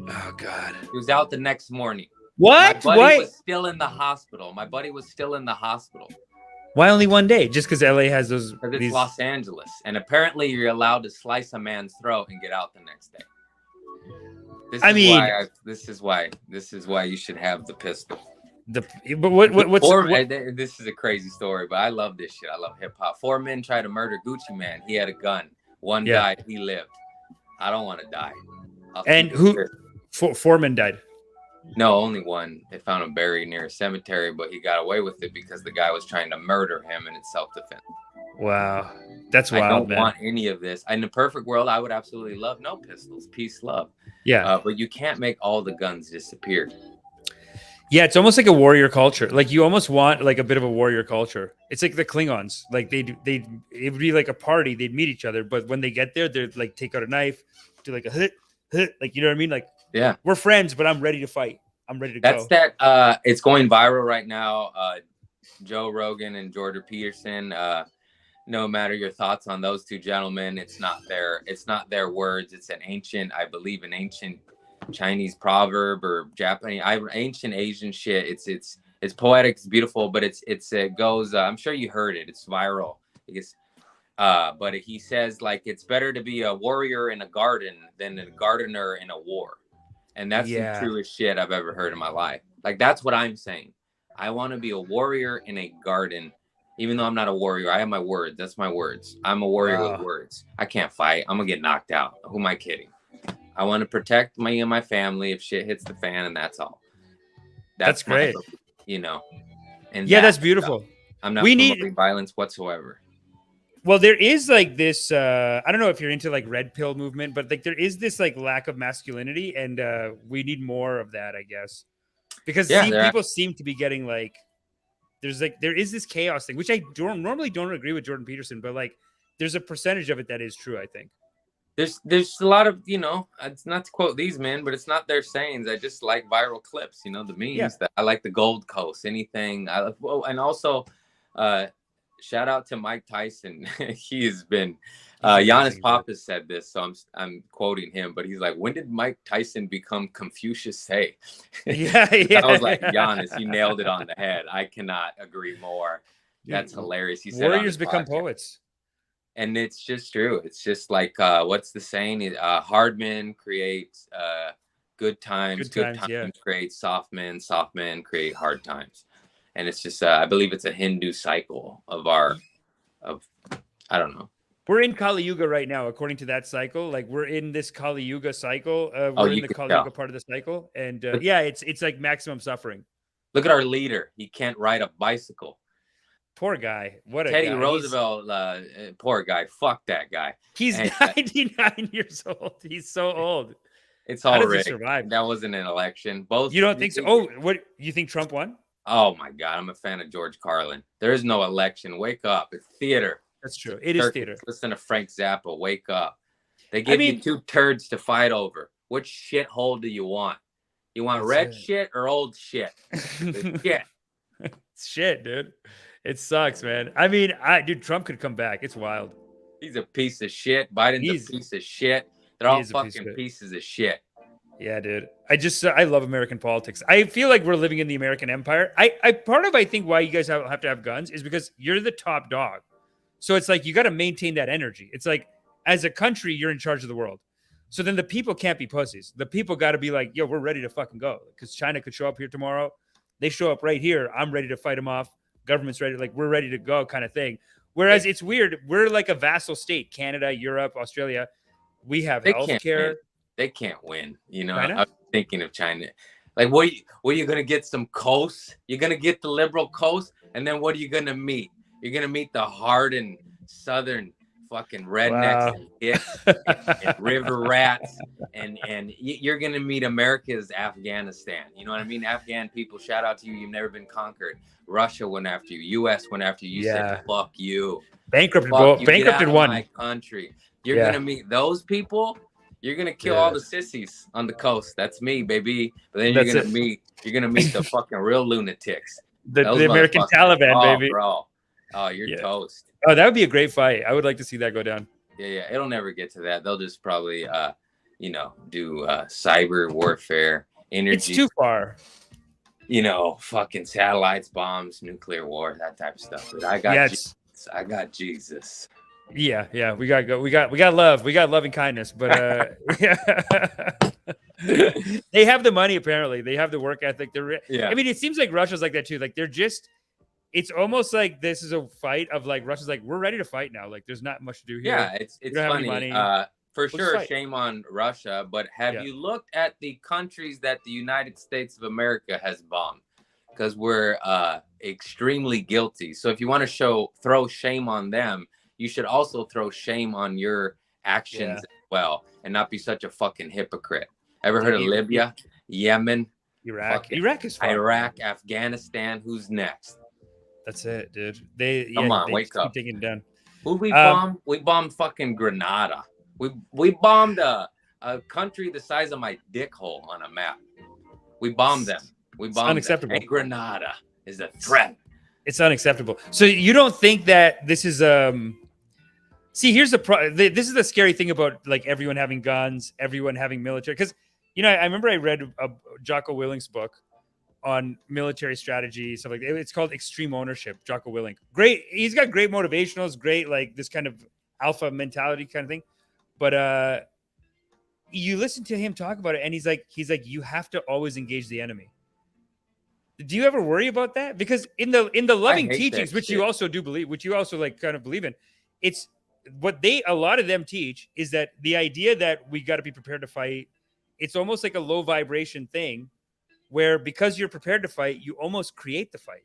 Oh god. He was out the next morning. What? My buddy Why? was still in the hospital. My buddy was still in the hospital. Why only one day? Just because LA has those Because it's these... Los Angeles. And apparently you're allowed to slice a man's throat and get out the next day. This is why you should have the pistol. But what's This is a crazy story, but I love this shit. I love hip hop. 4 men tried to murder Gucci Man. He had a gun. One died. He lived. I don't want to die. And who? Four men died. No, only one. They found him buried near a cemetery, but he got away with it because the guy was trying to murder him, and it's self-defense. Wow, that's wild. I don't man. want any of this. In a perfect world, I would absolutely love no pistols, peace, love. Yeah, but you can't make all the guns disappear. Yeah, it's almost like a warrior culture. Like you almost want like a bit of a warrior culture. It's like the Klingons. Like it would be like a party. They'd meet each other, but when they get there, they'd like take out a knife, do like a hit, like you know what I mean? Like yeah, we're friends, but I'm ready to fight. I'm ready to go. That's that. It's going viral right now. Joe Rogan and Jordan Peterson. No matter your thoughts on those two gentlemen, it's not their words. It's I believe an ancient Chinese proverb or Japanese, ancient Asian shit. It's poetic, it's beautiful, but it goes. I'm sure you heard it. It's viral. But he says like it's better to be a warrior in a garden than a gardener in a war, and that's the truest shit I've ever heard in my life. Like that's what I'm saying. I want to be a warrior in a garden. Even though I'm not a warrior, I have my words. That's my words. I'm a warrior with words. I can't fight. I'm gonna get knocked out. Who am I kidding? I want to protect me and my family if shit hits the fan, and that's all. That's great. And that's beautiful. I'm not promoting violence whatsoever. Well, there is like this. I don't know if you're into like red pill movement, but like there is this like lack of masculinity, and we need more of that, I guess. Because people seem to be getting like. There is this chaos thing, which I normally don't agree with Jordan Peterson, but like there's a percentage of it that is true, I think. There's a lot of, it's not to quote these men, but it's not their sayings. I just like viral clips, the Yeah. memes. That I like the Gold Coast, anything. And also, shout out to Mike Tyson. He has been. He's Giannis amazing, dude. Papas said this, so I'm quoting him, but he's like, "When did Mike Tyson become Confucius say?" Yeah, I was like, yeah. Giannis, you nailed it on the head. I cannot agree more. Dude, That's hilarious. He said on warriors his become podcast. poets. And it's just true. It's just like what's the saying? Hard men create good times. Good Good times, times yeah. create soft men. Soft men create hard times. And it's just I believe it's a Hindu cycle of I don't know. We're in Kali Yuga right now, according to that cycle. Like we're in this Kali Yuga cycle. Oh, We're in you the can Kali tell. Yuga part of the cycle, and Look, yeah, it's like maximum suffering. look at our leader. He can't ride a bicycle. Poor guy. What a Teddy guy. Roosevelt, poor guy. Fuck that guy. He's And 99 years old. He's so old. it's How all does he rigged. survive? That wasn't an election. Both. You don't think so? Oh, what you think Trump won? Oh my God, I'm a fan of George Carlin. There is no election. Wake up. It's theater. That's true. It is theater. Listen to Frank Zappa. Wake up. They give you two turds to fight over. Which shithole do you want? You want red shit or old shit? Shit. Shit, dude. It sucks, man. Dude, Trump could come back. It's wild. He's a piece of shit. Biden's a piece of shit. They're all fucking pieces of shit. Yeah, dude. I love American politics. I feel like we're living in the American empire. I think why you guys have to have guns is because you're the top dog. So it's like you got to maintain that energy. It's like as a country, you're in charge of the world. So then the people can't be pussies. The people got to be like, yo, we're ready to fucking go. Because China could show up here tomorrow. They show up right here. I'm ready to fight them off. Government's ready. Like, we're ready to go kind of thing. Whereas it's weird. We're like a vassal state. Canada, Europe, Australia. We have healthcare. They can't win. I'm thinking of China. Like, what are you going to get some coast? You're going to get the liberal coast. And then what are you going to meet? You're going to meet the hardened southern fucking rednecks and hicks and river rats. And you're going to meet America's Afghanistan. You know what I mean? Afghan people, shout out to you. You've never been conquered. Russia went after you. U.S. went after you. You said, fuck you. Bankrupted one. My country. You're going to meet those people. You're gonna kill all the sissies on the coast. That's me, baby. But then you're gonna meet the fucking real lunatics. The American Taliban, baby. Bro. Oh, you're toast. Oh, that would be a great fight. I would like to see that go down. Yeah. It'll never get to that. They'll just probably do cyber warfare, energy. It's too far. Fucking satellites, bombs, nuclear war, that type of stuff. But I got Jesus. Yeah. We got love. We got love and kindness. But they have the money. Apparently, they have the work ethic. It seems like Russia's like that too. Like it's almost like this is a fight of like Russia's like we're ready to fight now. Like there's not much to do here. Yeah, it's funny. For sure, shame on Russia. But have you looked at the countries that the United States of America has bombed? Because we're extremely guilty. So if you want to throw shame on them, you should also throw shame on your actions as well and not be such a fucking hypocrite. Ever heard of Libya, Yemen, Iraq? Iraq, Afghanistan. Who's next? That's it, dude. Come on, wake up. Taking it down. Who we bombed? We bombed fucking Grenada. We bombed a country the size of my dick hole on a map. We bombed them. It's unacceptable. Hey, Grenada is a threat. It's unacceptable. So you don't think that this is See, here's this is the scary thing about like everyone having guns, everyone having military. Because I remember I read Jocko Willink's book on military strategy, stuff like that. It's called Extreme Ownership. Jocko Willink, great. He's got great motivationals, great like this kind of alpha mentality kind of thing. But you listen to him talk about it, and he's like, you have to always engage the enemy. Do you ever worry about that? Because in the loving teachings, which you also do believe, which you also like kind of believe in, it's what a lot of them teach is that the idea that we got to be prepared to fight. It's almost like a low vibration thing, where because you're prepared to fight, you almost create the fight.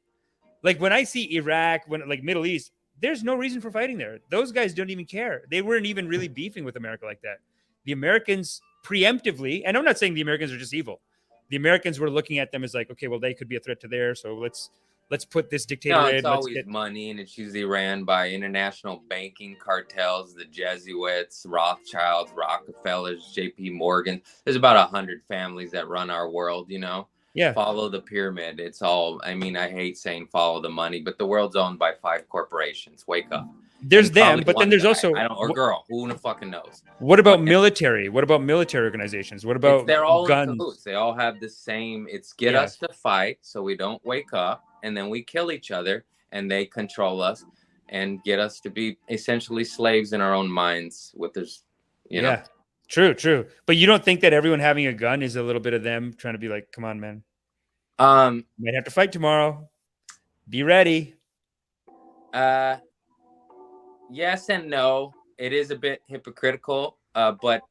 Like when I see Iraq, like Middle East, there's no reason for fighting there. Those guys don't even care. They weren't even really beefing with America like that. The Americans preemptively, and I'm not saying the Americans are just evil. The Americans were looking at them as like, okay, well, they could be a threat to there. So let's let's put this dictator No, in. it's Let's always get money, and it's usually ran by international banking cartels, the Jesuits, Rothschilds, Rockefellers, J.P. Morgan. There's about 100 families that run our world, you know. yeah. Follow the pyramid. It's all, I mean, I hate saying follow the money, but the world's owned by 5 corporations. Wake up. There's And them, probably but then one there's guy, also I don't, or girl, who the fucking knows? what about But military? What about military organizations? What it's, about they're all in guns? cahoots. They all have the same, it's get Yeah. us to fight so we don't wake up, and then we kill each other, and they control us and get us to be essentially slaves in our own minds with this, you know. Yeah. True. But you don't think that everyone having a gun is a little bit of them trying to be like, come on, man. Um You might have to fight tomorrow. Be ready. yes and no. It is a bit hypocritical, but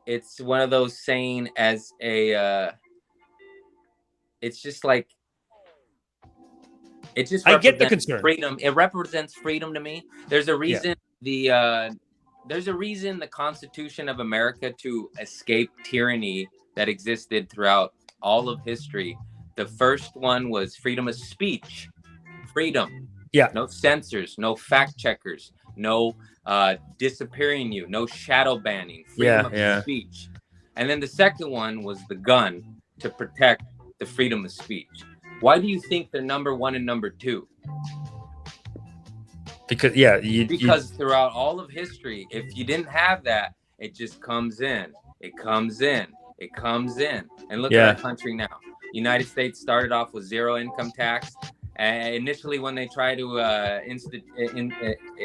it's one of those saying as a it's just like it just I get the represents concern. freedom. It represents freedom to me. There's a Yeah. reason there's a reason the Constitution of America, to escape tyranny that existed throughout all of history. The first one was freedom of speech. Freedom. Yeah. No censors, no fact checkers, no disappearing you, no shadow banning, freedom of speech. And then the second one was the gun, to protect the freedom of speech. Why do you think they're number 1 and number 2? Because Because throughout all of history, if you didn't have that, it just comes in. It comes in. It comes in. And look at our country now. United States started off with 0 income tax. Initially, when they tried to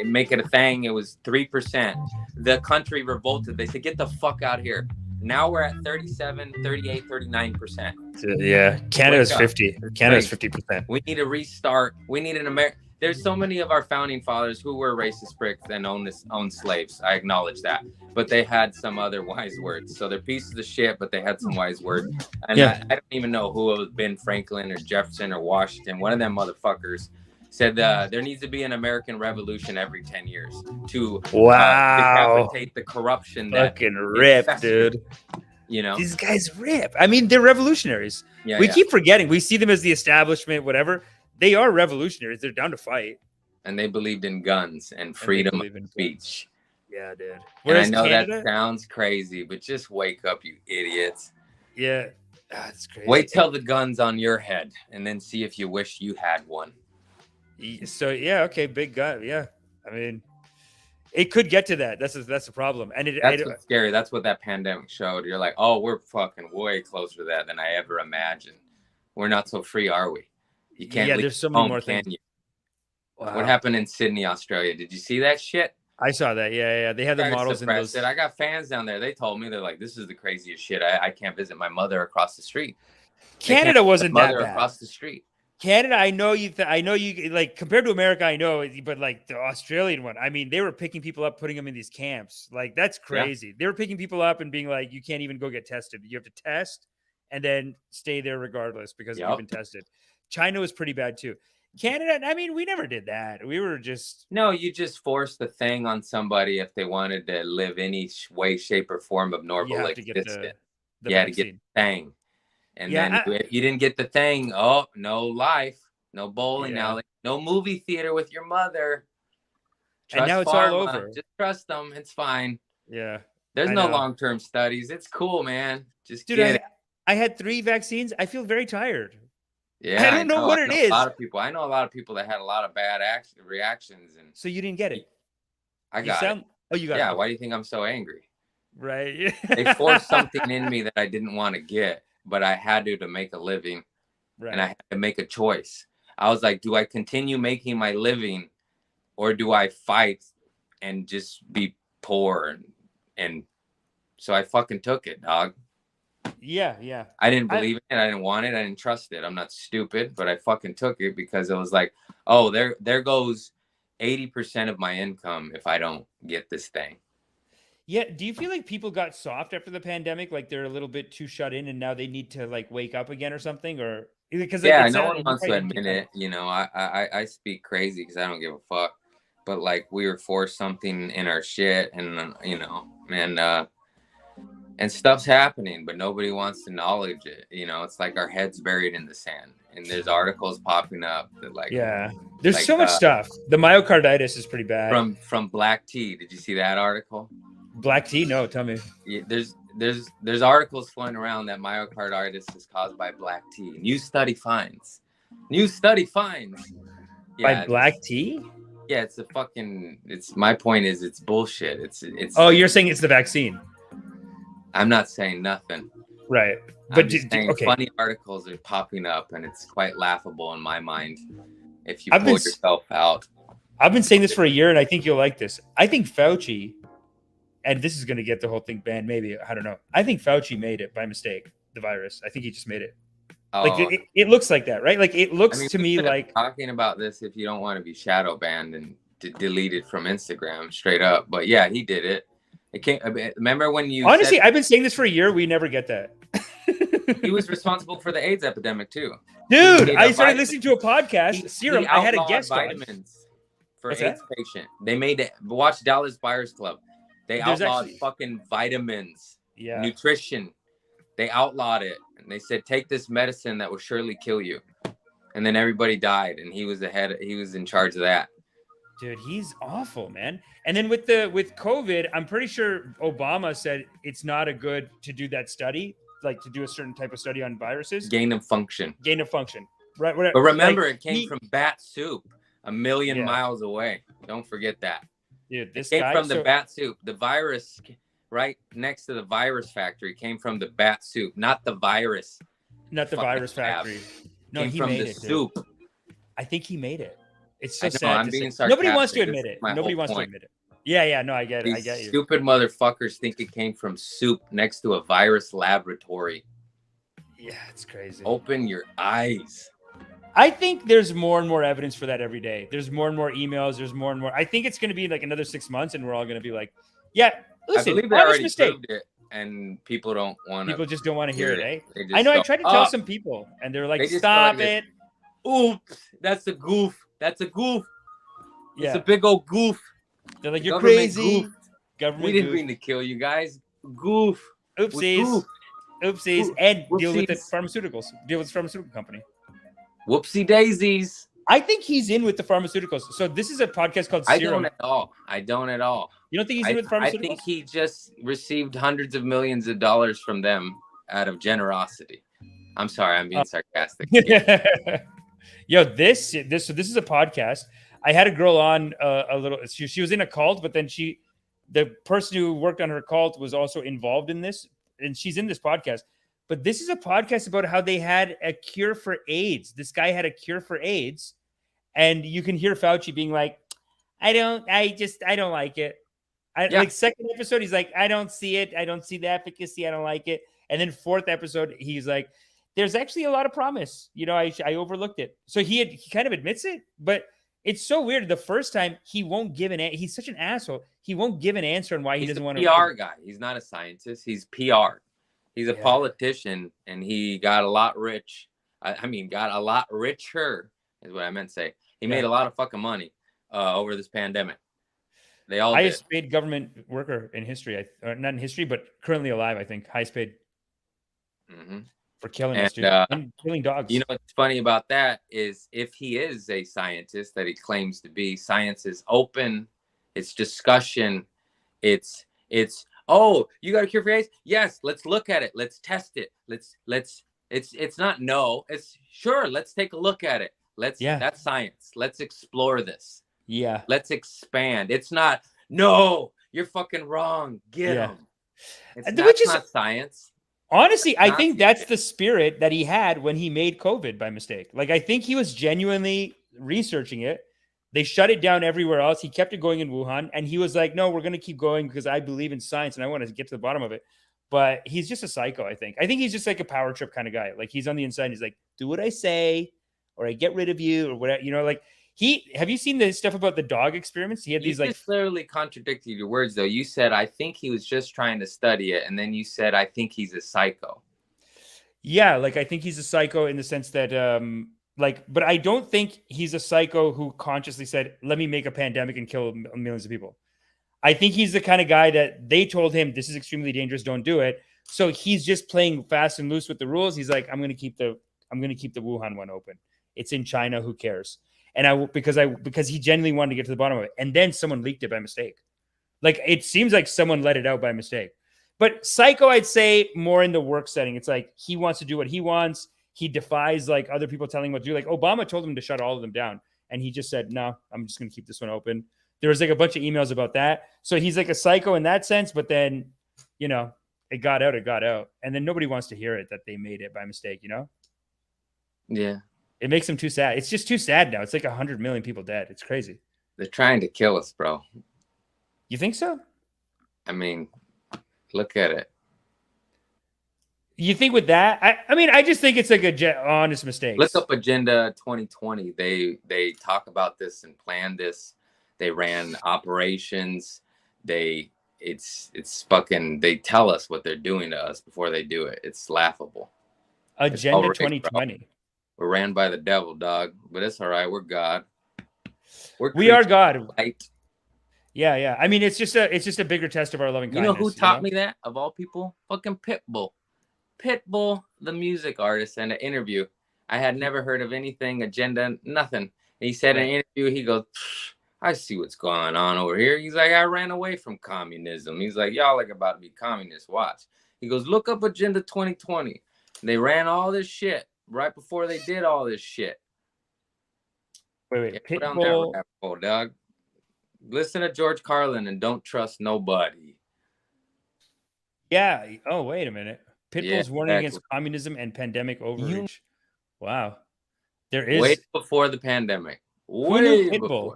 make it a thing, it was 3%. The country revolted. They said, get the fuck out here. Now we're at 37, 38, 39%. Yeah. Canada's 50. Canada's 50%. We need a restart. We need an American. There's so many of our founding fathers who were racist pricks and owned slaves. I acknowledge that. But they had some other wise words. So they're pieces of shit, but they had some wise words. And I don't even know who it was, Ben Franklin or Jefferson or Washington. One of them motherfuckers said there needs to be an American Revolution every 10 years to decapitate the corruption. Fucking rip, dude. You know, these guys rip. I mean, they're revolutionaries. We keep forgetting. We see them as the establishment, whatever. They are revolutionaries. They're down to fight. And they believed in guns and freedom of speech. Yeah, dude. Whereas and I know Canada, that sounds crazy, but just wake up, you idiots. Yeah. That's crazy. Wait till the gun's on your head and then see if you wish you had one. So, yeah, okay, big gun. Yeah. I mean, it could get to that. That's the problem. And that's what's scary. That's what that pandemic showed. You're like, oh, we're fucking way closer to that than I ever imagined. We're not so free, are we? You can't leave there's so many more can things. You? Wow. What happened in Sydney, Australia? Did you see that shit? I saw that. Yeah. They had the models in those. I got fans down there. They told me, they're like, this is the craziest shit. I can't visit my mother across the street. Canada wasn't that bad. Across the street. Canada, I know you like compared to America, I know, but like the Australian one, I mean, they were picking people up, putting them in these camps. Like that's crazy. Yeah. They were picking people up and being like, you can't even go get tested. You have to test and then stay there regardless because you've been tested. China was pretty bad too. Canada, I mean, we never did that. We were just you just forced the thing on somebody if they wanted to live any way, shape, or form of normal existence. You had to get the thing. And then if you didn't get the thing, no life, no bowling alley, no movie theater with your mother. And now it's all over. Just trust them. It's fine. Yeah. There's no long-term studies. It's cool, man. Just get it. I had 3 vaccines. I feel very tired. Yeah. I don't know what it is. I know a lot of people that had a lot of bad reactions. And so you didn't get it? I got it. Oh, you got it. Yeah. Why do you think I'm so angry? Right. They forced something in me that I didn't want to get, but I had to make a living. Right. And I had to make a choice. I was like, do I continue making my living or do I fight and just be poor? And so I fucking took it, dog. Yeah. I didn't believe it. I didn't want it. I didn't trust it. I'm not stupid, but I fucking took it because it was like, oh, there goes 80% of my income if I don't get this thing. Yeah. Do you feel like people got soft after the pandemic? Like they're a little bit too shut in and now they need to like wake up again or something? Or because no one wants to admit it. You know, I speak crazy because I don't give a fuck. But like we were forced something in our shit, and you know, and and stuff's happening, but nobody wants to acknowledge it. You know, it's like our heads buried in the sand, and there's articles popping up that like, there's like, so much stuff. The myocarditis is pretty bad. From black tea. Did you see that article? Black tea? No, tell me. Yeah, there's articles floating around that myocarditis is caused by black tea. New study finds. By black tea? Yeah, it's my point is it's bullshit. It's Oh, you're saying it's the vaccine. I'm not saying nothing. Right. But okay. Funny articles are popping up, and it's quite laughable in my mind if you pull yourself out. I've been saying this for a year, and I think you'll like this. I think Fauci, and this is going to get the whole thing banned, maybe. I don't know. I think Fauci made it by mistake, the virus. I think he just made it. Oh. Like it looks like that, right? Like it looks to me like talking about this if you don't want to be shadow banned and deleted from Instagram straight up. But yeah, he did it. It can't. Remember when you honestly? I've been saying this for a year. We never get that. He was responsible for the AIDS epidemic too, dude. I started listening to a podcast. Serum. I had a guest vitamins for AIDS patient. They made it. Watch Dallas Buyers Club. They outlawed fucking vitamins. Yeah. Nutrition. They outlawed it, and they said take this medicine that will surely kill you. And then everybody died, and he was he was in charge of that. Dude, he's awful, man. And then with COVID, I'm pretty sure Obama said it's not a good to do that study, like to do a certain type of study on viruses. Gain of function. Right. Whatever. But remember, it came from bat soup a million miles away. Don't forget that. Dude, this came from the bat soup. The virus right next to the virus factory came from the bat soup, not the virus. Not the virus factory. No, he made it. Soup. Dude. I think he made it. It's so sad. I'm being sarcastic. Nobody wants to admit it. Nobody wants to admit it. Yeah, no, I get it. I get you. Stupid motherfuckers think it came from soup next to a virus laboratory. Yeah, it's crazy. Open your eyes. I think there's more and more evidence for that every day. There's more and more emails. There's more and more. I think it's going to be like another 6 months, and we're all going to be like, yeah, listen, I believe they already proved it, and people don't want to. People just don't want to hear it, eh? I know. I tried to tell some people, and they're like, stop it. Oops, that's a goof. That's a goof. Yeah. It's a big old goof. They're like, you're crazy. Government we didn't mean to kill you guys. Goof. Oopsies. And deal with the pharmaceuticals. Deal with the pharmaceutical company. Whoopsie daisies. I think he's in with the pharmaceuticals. So this is a podcast called Serum. I don't at all. You don't think he's in with pharmaceuticals? I think he just received hundreds of millions of dollars from them out of generosity. I'm sorry, I'm being sarcastic. Yo, this is a podcast. I had a girl on a little. She was in a cult, but then the person who worked on her cult was also involved in this, and she's in this podcast. But this is a podcast about how they had a cure for AIDS. This guy had a cure for AIDS, and you can hear Fauci being like, I don't like it. Like second episode, he's like, I don't see it. I don't see the efficacy. I don't like it. And then fourth episode, he's like, there's actually a lot of promise. You know, I overlooked it. So he kind of admits it, but it's so weird. The first time he won't give he's such an asshole. He won't give an answer on why he doesn't want to. He's a PR guy. He's not a scientist. He's PR. He's a politician, and he got a lot rich. Got a lot richer is what I meant to say. He made a lot of fucking money over this pandemic. They all highest paid government worker in history. Not in history, but currently alive. I think highest paid. Mm-hmm. For killing us, dude. And killing dogs. You know what's funny about that is if he is a scientist that he claims to be, science is open, it's discussion, it's oh, you got a cure for AIDS? Yes, let's look at it, let's test it, it's not no, it's sure, let's take a look at it. That's science. Let's explore this. Yeah. Let's expand. It's not no, you're fucking wrong. Get him. It's not science. Honestly, I think that's the spirit that he had when he made COVID by mistake. Like, I think he was genuinely researching it. They shut it down everywhere else. He kept it going in Wuhan. And he was like, no, we're going to keep going because I believe in science and I want to get to the bottom of it. But he's just a psycho, I think. I think he's just like a power trip kind of guy. Like, he's on the inside. And he's like, do what I say or I get rid of you or whatever. You know, like, have you seen the stuff about the dog experiments? He had these just clearly contradicted your words, though. You said, I think he was just trying to study it. And then you said, I think he's a psycho. Yeah, like, I think he's a psycho in the sense that, but I don't think he's a psycho who consciously said, let me make a pandemic and kill millions of people. I think he's the kind of guy that they told him, this is extremely dangerous, don't do it. So he's just playing fast and loose with the rules. He's like, I'm going to keep the Wuhan one open. It's in China. Who cares? And because he genuinely wanted to get to the bottom of it. And then someone leaked it by mistake. Like, it seems like someone let it out by mistake. But Psycho, I'd say more in the work setting. It's like he wants to do what he wants. He defies like other people telling him what to do. Like Obama told him to shut all of them down. And he just said, no, I'm just going to keep this one open. There was like a bunch of emails about that. So he's like a psycho in that sense. But then, you know, it got out. And then nobody wants to hear it that they made it by mistake, you know? Yeah. It makes them too sad. It's just too sad now. It's like 100 million people dead. It's crazy. They're trying to kill us, bro. You think so? I mean, look at it. You think with that? I mean, I just think it's like a honest mistake. Look up Agenda 2020. They talk about this and plan this. They ran operations. It's fucking. They tell us what they're doing to us before they do it. It's laughable. Agenda 2020. We're ran by the devil, dog. But it's all right. We're God. We are God. Light. Yeah. I mean, it's just a bigger test of our loving kindness. You know who taught me that of all people? Fucking Pitbull. Pitbull, the music artist, in an interview. I had never heard of anything, agenda, nothing. And he said in an interview, he goes, I see what's going on over here. He's like, I ran away from communism. He's like, y'all like about to be communists. Watch. He goes, look up Agenda 2020. They ran all this shit right before they did all this shit. Wait. Yeah, put down that rabbit hole, dog. Listen to George Carlin and don't trust nobody. Yeah. Oh, wait a minute. Pitbull's warning against communism and pandemic overreach. Wow. There is way before the pandemic. Way before.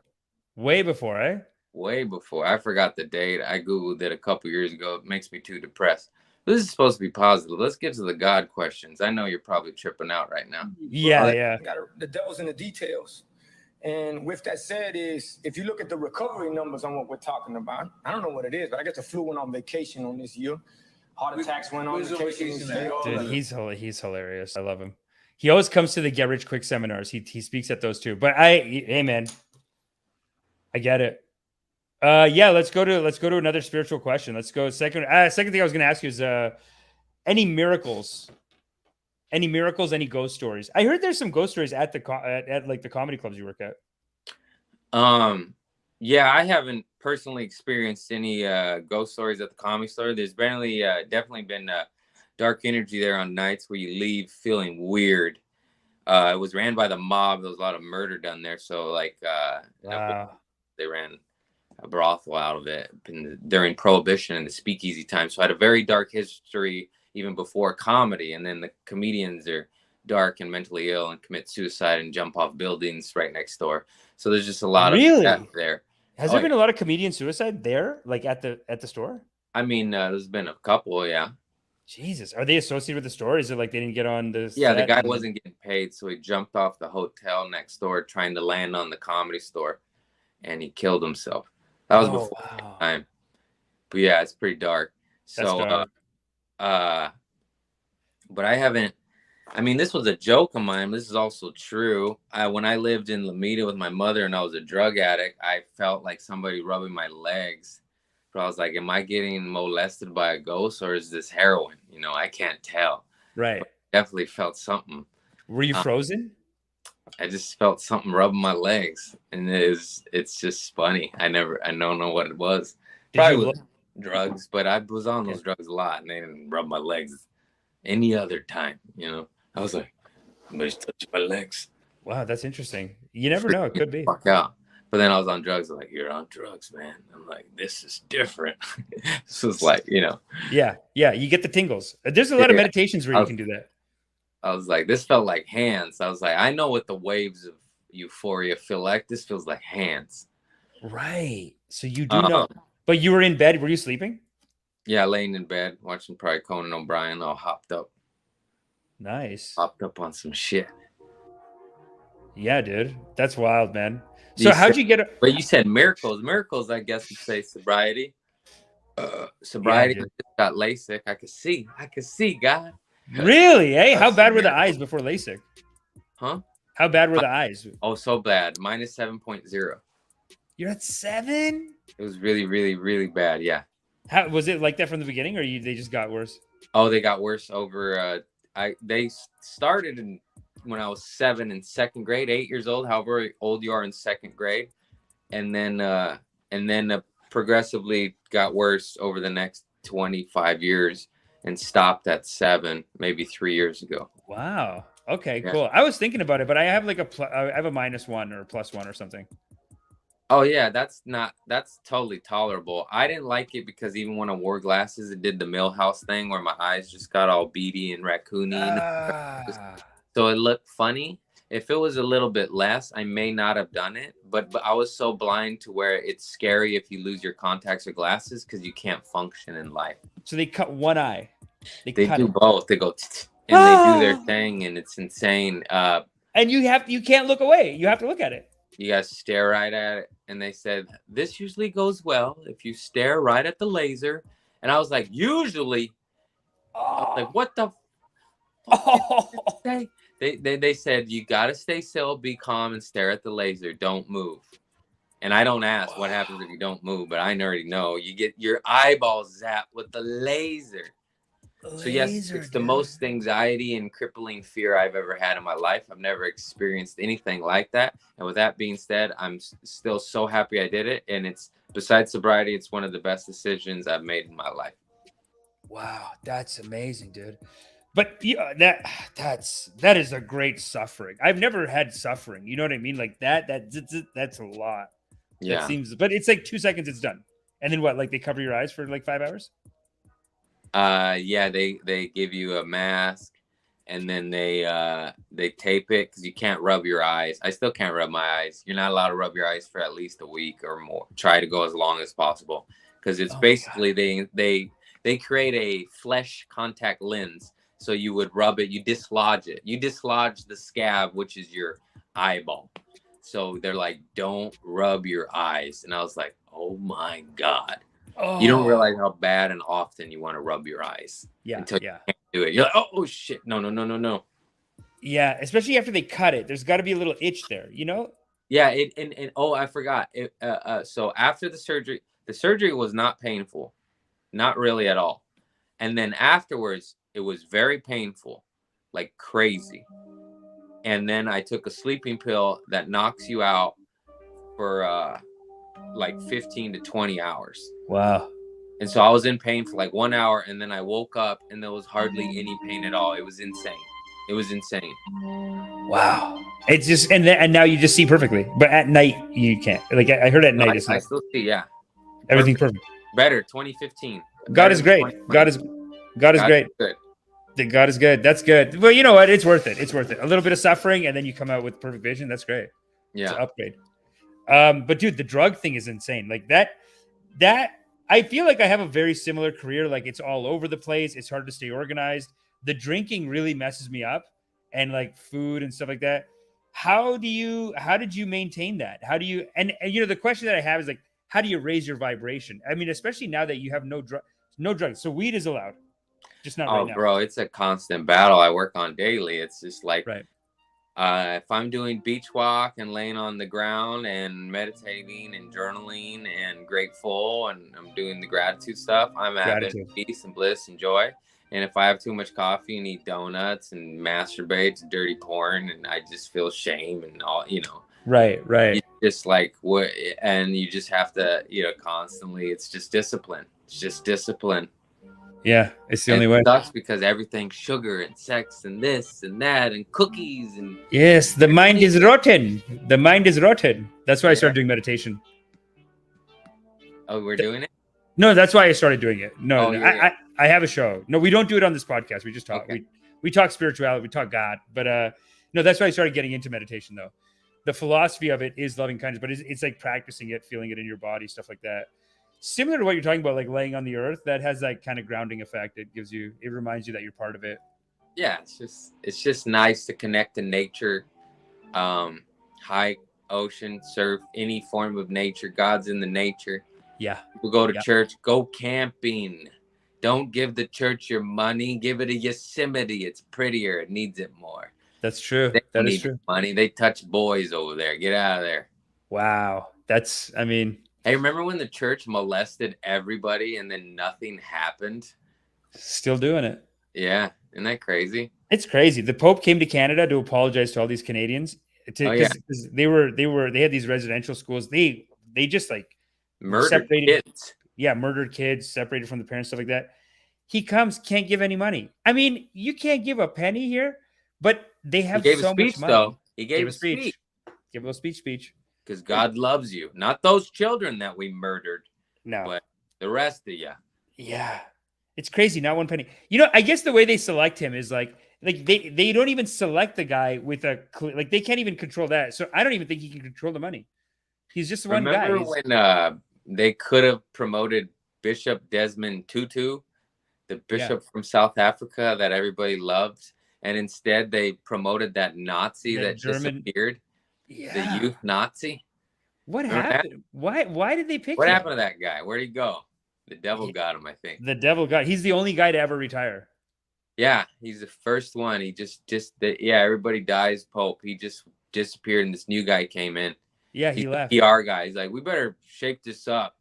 Way before, eh? Way before. I forgot the date. I Googled it a couple years ago. It makes me too depressed. This is supposed to be positive. Let's get to the God questions. I know you're probably tripping out right now. Yeah. The devil's in the details. And with that said, is if you look at the recovery numbers on what we're talking about, I don't know what it is, but I guess the flu went on vacation on this year. Heart attacks went on vacation. Dude, he's hilarious. I love him. He always comes to the Get Rich Quick seminars. He speaks at those too. But hey man, I get it. Yeah, let's go to another spiritual question. Let's go second thing I was going to ask you is any miracles, any ghost stories. I heard there's some ghost stories at at like the comedy clubs you work at. Yeah, I haven't personally experienced any ghost stories at the comedy store. There's definitely been dark energy there on nights where you leave feeling weird. It was ran by the mob. There was a lot of murder done there. So like they ran a brothel out of it during Prohibition and the speakeasy time. So I had a very dark history even before comedy. And then the comedians are dark and mentally ill and commit suicide and jump off buildings right next door. So there's just a lot of death there. Has there been a lot of comedian suicide there, like at the store? I mean, there's been a couple, yeah. Jesus, are they associated with the store? Is it like they didn't get on this? Yeah, the guy wasn't getting paid, so he jumped off the hotel next door trying to land on the comedy store, and he killed himself. That was before time. But yeah, it's pretty dark. So, but I haven't. I mean, this was a joke of mine. This is also true. When I lived in Lomita with my mother and I was a drug addict, I felt like somebody rubbing my legs. But I was like, am I getting molested by a ghost or is this heroin? You know, I can't tell. Right. But I definitely felt something. Were you frozen? I just felt something rubbing my legs. And it's just funny. I don't know what it was. Probably was drugs, but I was on those drugs a lot and they didn't rub my legs any other time, you know. I was like, somebody's touching my legs. Wow, that's interesting. You never know. It could be. Fuck out. But then I was on drugs. I'm like, you're on drugs, man. I'm like, this is different. This is like, you know. Yeah. You get the tingles. There's a lot of meditations where you can do that. I was like, this felt like hands. I was like, I know what the waves of euphoria feel like. This feels like hands. Right. So you do know. But you were in bed. Were you sleeping? Yeah, laying in bed, watching probably Conan O'Brien, all hopped up. Nice. Hopped up on some shit. Yeah, dude. That's wild, man. So how'd you get But you said miracles. Miracles, I guess you'd say sobriety. Sobriety. Yeah, I just got LASIK. I could see, God. Really? Hey, how bad were the eyes before LASIK? Huh? How bad were the eyes? Oh, so bad. Minus 7.0. You're at 7? It was really, really, really bad. Yeah. How was it like that from the beginning, or they just got worse? Oh, they got worse over. They started when I was 7 in second grade, 8 years old, however old you are in second grade, and then progressively got worse over the next 25 years and stopped at 7, maybe 3 years ago. Wow. Okay, Yeah. cool. I was thinking about it, but I have like I have a -1 or a +1 or something. Oh yeah, that's totally tolerable. I didn't like it because even when I wore glasses, it did the Millhouse thing where my eyes just got all beady and raccoony. Ah. So it looked funny. If it was a little bit less, I may not have done it. But I was so blind to where it's scary if you lose your contacts or glasses because you can't function in life. So they cut one eye. They They cut do it. both. They go and they do their thing, and it's insane. And you can't look away. You have to look at it. You guys stare right at it, and they said this usually goes well if you stare right at the laser. And I was like, usually. I was like, what the fuck did they say? They said you gotta stay still, be calm, and stare at the laser. Don't move. And I don't ask what happens if you don't move, but I already know you get your eyeballs zapped with the laser. So yes, it's the most anxiety and crippling fear I've ever had in my life. I've never experienced anything like that. And with that being said, I'm still so happy I did it. And it's besides sobriety, it's one of the best decisions I've made in my life. Wow, that's amazing, dude. But yeah, that is a great suffering. I've never had suffering. You know what I mean? Like that's a lot. Yeah. That seems, but it's like 2 seconds, it's done. And then what? Like they cover your eyes for like 5 hours? Yeah, they give you a mask and then they tape it because you can't rub your eyes. I still can't rub my eyes. You're not allowed to rub your eyes for at least a week or more. Try to go as long as possible because it's basically they create a flesh contact lens. So you would rub it, you dislodge it. You dislodge the scab, which is your eyeball. So they're like, don't rub your eyes. And I was like, oh my God. Oh. You don't realize how bad and often you want to rub your eyes. Yeah. Until you can't do it. You're like, oh shit. No. Yeah. Especially after they cut it. There's got to be a little itch there, you know? Yeah. And oh, I forgot. So after the surgery was not painful. Not really at all. And then afterwards, it was very painful, like crazy. And then I took a sleeping pill that knocks you out for like 15 to 20 hours. Wow. And so I was in pain for like 1 hour, and then I woke up and there was hardly any pain at all. It was insane. It was insane. Wow. It's just and now you just see perfectly, but at night you can't. Like I heard at night I still see, yeah. Everything perfect. Better 2015. God is great. God is great. Good. God is good. That's good. Well, you know what? It's worth it. It's worth it. A little bit of suffering, and then you come out with perfect vision. That's great. Yeah. It's an upgrade. But dude, the drug thing is insane. Like that I feel like I have a very similar career. Like it's all over the place. It's hard to stay organized. The drinking really messes me up, and like food and stuff like that. How did you maintain that? How do you, and you know, the question that I have is like, how do you raise your vibration? I mean, especially now that you have no drugs. So weed is allowed, just not right now. Bro, it's a constant battle I work on daily. It's just like, right. If I'm doing beach walk and laying on the ground and meditating and journaling and grateful and I'm doing the gratitude stuff, I'm having peace and bliss and joy. And if I have too much coffee and eat donuts and masturbate to dirty porn and I just feel shame and all, you know. Right. Just like what, and you just have to, you know, constantly, it's just discipline. It's just discipline. Yeah, it's the only way. It sucks because everything's sugar and sex and this and that and cookies and yes, the mind is rotten. The mind is rotten. That's why I started doing meditation. Oh, we're doing it? No, that's why I started doing it. No, yeah. I have a show. No, we don't do it on this podcast. We just talk. Okay. We talk spirituality. We talk God. But no, that's why I started getting into meditation though. The philosophy of it is loving kindness, but it's like practicing it, feeling it in your body, stuff like that. Similar to what you're talking about, like laying on the earth, that has that kind of grounding effect. It reminds you that you're part of it. Yeah, it's just nice to connect to nature, hike, ocean, surf, any form of nature. God's in the nature. Yeah. People go to church, go camping. Don't give the church your money. Give it a Yosemite. It's prettier. It needs it more. That's true. That is true. Money. They touch boys over there. Get out of there. Wow. Hey, remember when the church molested everybody and then nothing happened? Still doing it. Yeah, isn't that crazy? It's crazy. The Pope came to Canada to apologize to all these Canadians Oh yeah, because they had these residential schools. They just like murdered separated, kids. yeah, murdered kids, separated from the parents, stuff like that. He comes, can't give any money. I mean, you can't give a penny here, but they He have gave a so much speech money. though. He Give gave a a speech speech. Give a little speech. because God loves you, not those children that we murdered, No. but the rest of you. Yeah. It's crazy. Not one penny. You know, I guess the way they select him is like they don't even select the guy with like they can't even control that. So I don't even think he can control the money. He's just one guy. Remember when they could have promoted Bishop Desmond Tutu, the bishop from South Africa that everybody loved, and instead they promoted that Nazi that German disappeared, the youth Nazi. What Remember that? happened? Why did they pick What him? happened to that guy? Where'd he go? The devil got him, I think. The devil got. He's the only guy to ever retire. Yeah, he's the first one. He everybody dies Pope. He just disappeared, and this new guy came in. Yeah, He's he left. the PR guy. He's like, we better shake this up.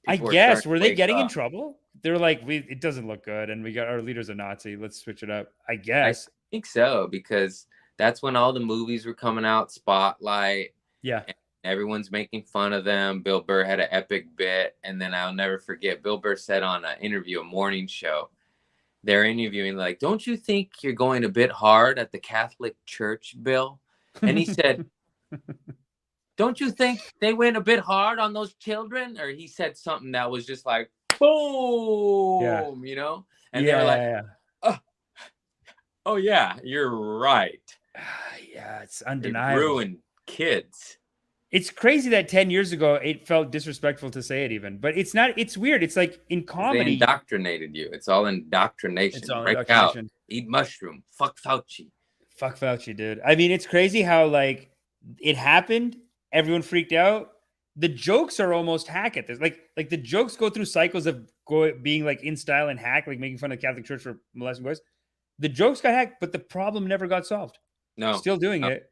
I People are guess starting were to they wake getting in up. trouble? They're like, it doesn't look good, and we got our leader's a Nazi. Let's switch it up. I guess. I think so, because that's when all the movies were coming out. Spotlight. Yeah. And everyone's making fun of them. Bill Burr had an epic bit, and then I'll never forget. Bill Burr said on an interview, a morning show, they're interviewing like, "Don't you think you're going a bit hard at the Catholic Church, Bill?" And he said, "Don't you think they went a bit hard on those children?" Or he said something that was just like, boom, you know? And they were like, oh yeah, you're right. Yeah, it's It undeniable. ruined kids. It's crazy that 10 years ago it felt disrespectful to say it even, but it's not. It's weird. It's like in comedy. They indoctrinated you. It's all indoctrination. It's all Break indoctrination. out. Eat mushroom. Fuck Fauci. Fuck Fauci, dude. I mean, it's crazy how like it happened. Everyone freaked out. The jokes are almost hack at this. Like the jokes go through cycles of being like in style and hack, like making fun of the Catholic Church for molesting boys. The jokes got hacked, but the problem never got solved. No. Still doing it.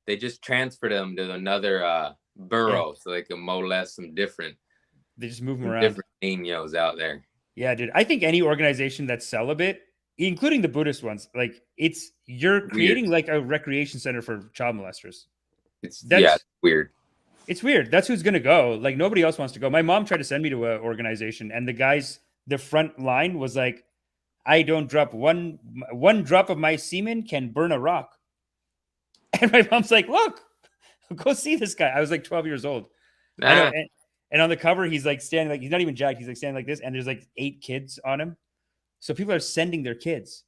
They just transferred them to another borough so they can molest some different. They just move them around. Different niños out there. Yeah, dude. I think any organization that's celibate, including the Buddhist ones, like you're creating like a recreation center for child molesters. It's weird. It's weird. That's who's gonna go. Like nobody else wants to go. My mom tried to send me to an organization, and the front line was like, "I don't drop one drop of my semen can burn a rock." And my mom's like, "Look, go see this guy." I was like 12 years old. I know, and on the cover, he's like standing like he's not even jacked. He's like standing like this, and there's like 8 kids on him. So people are sending their kids.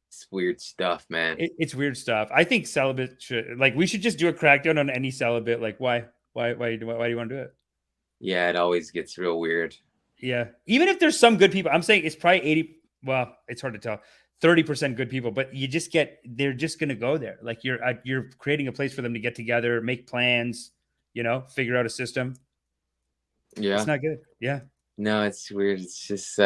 It's weird stuff, man. It's weird stuff. I think celibate we should just do a crackdown on any celibate. Like why do you want to do it? Yeah, it always gets real weird. Yeah, even if there's some good people, I'm saying it's probably 80. Well, it's hard to tell. 30% good people, but they're just gonna go there. Like you're creating a place for them to get together, make plans, figure out a system. Yeah, it's not good. Yeah, no, it's weird. It's just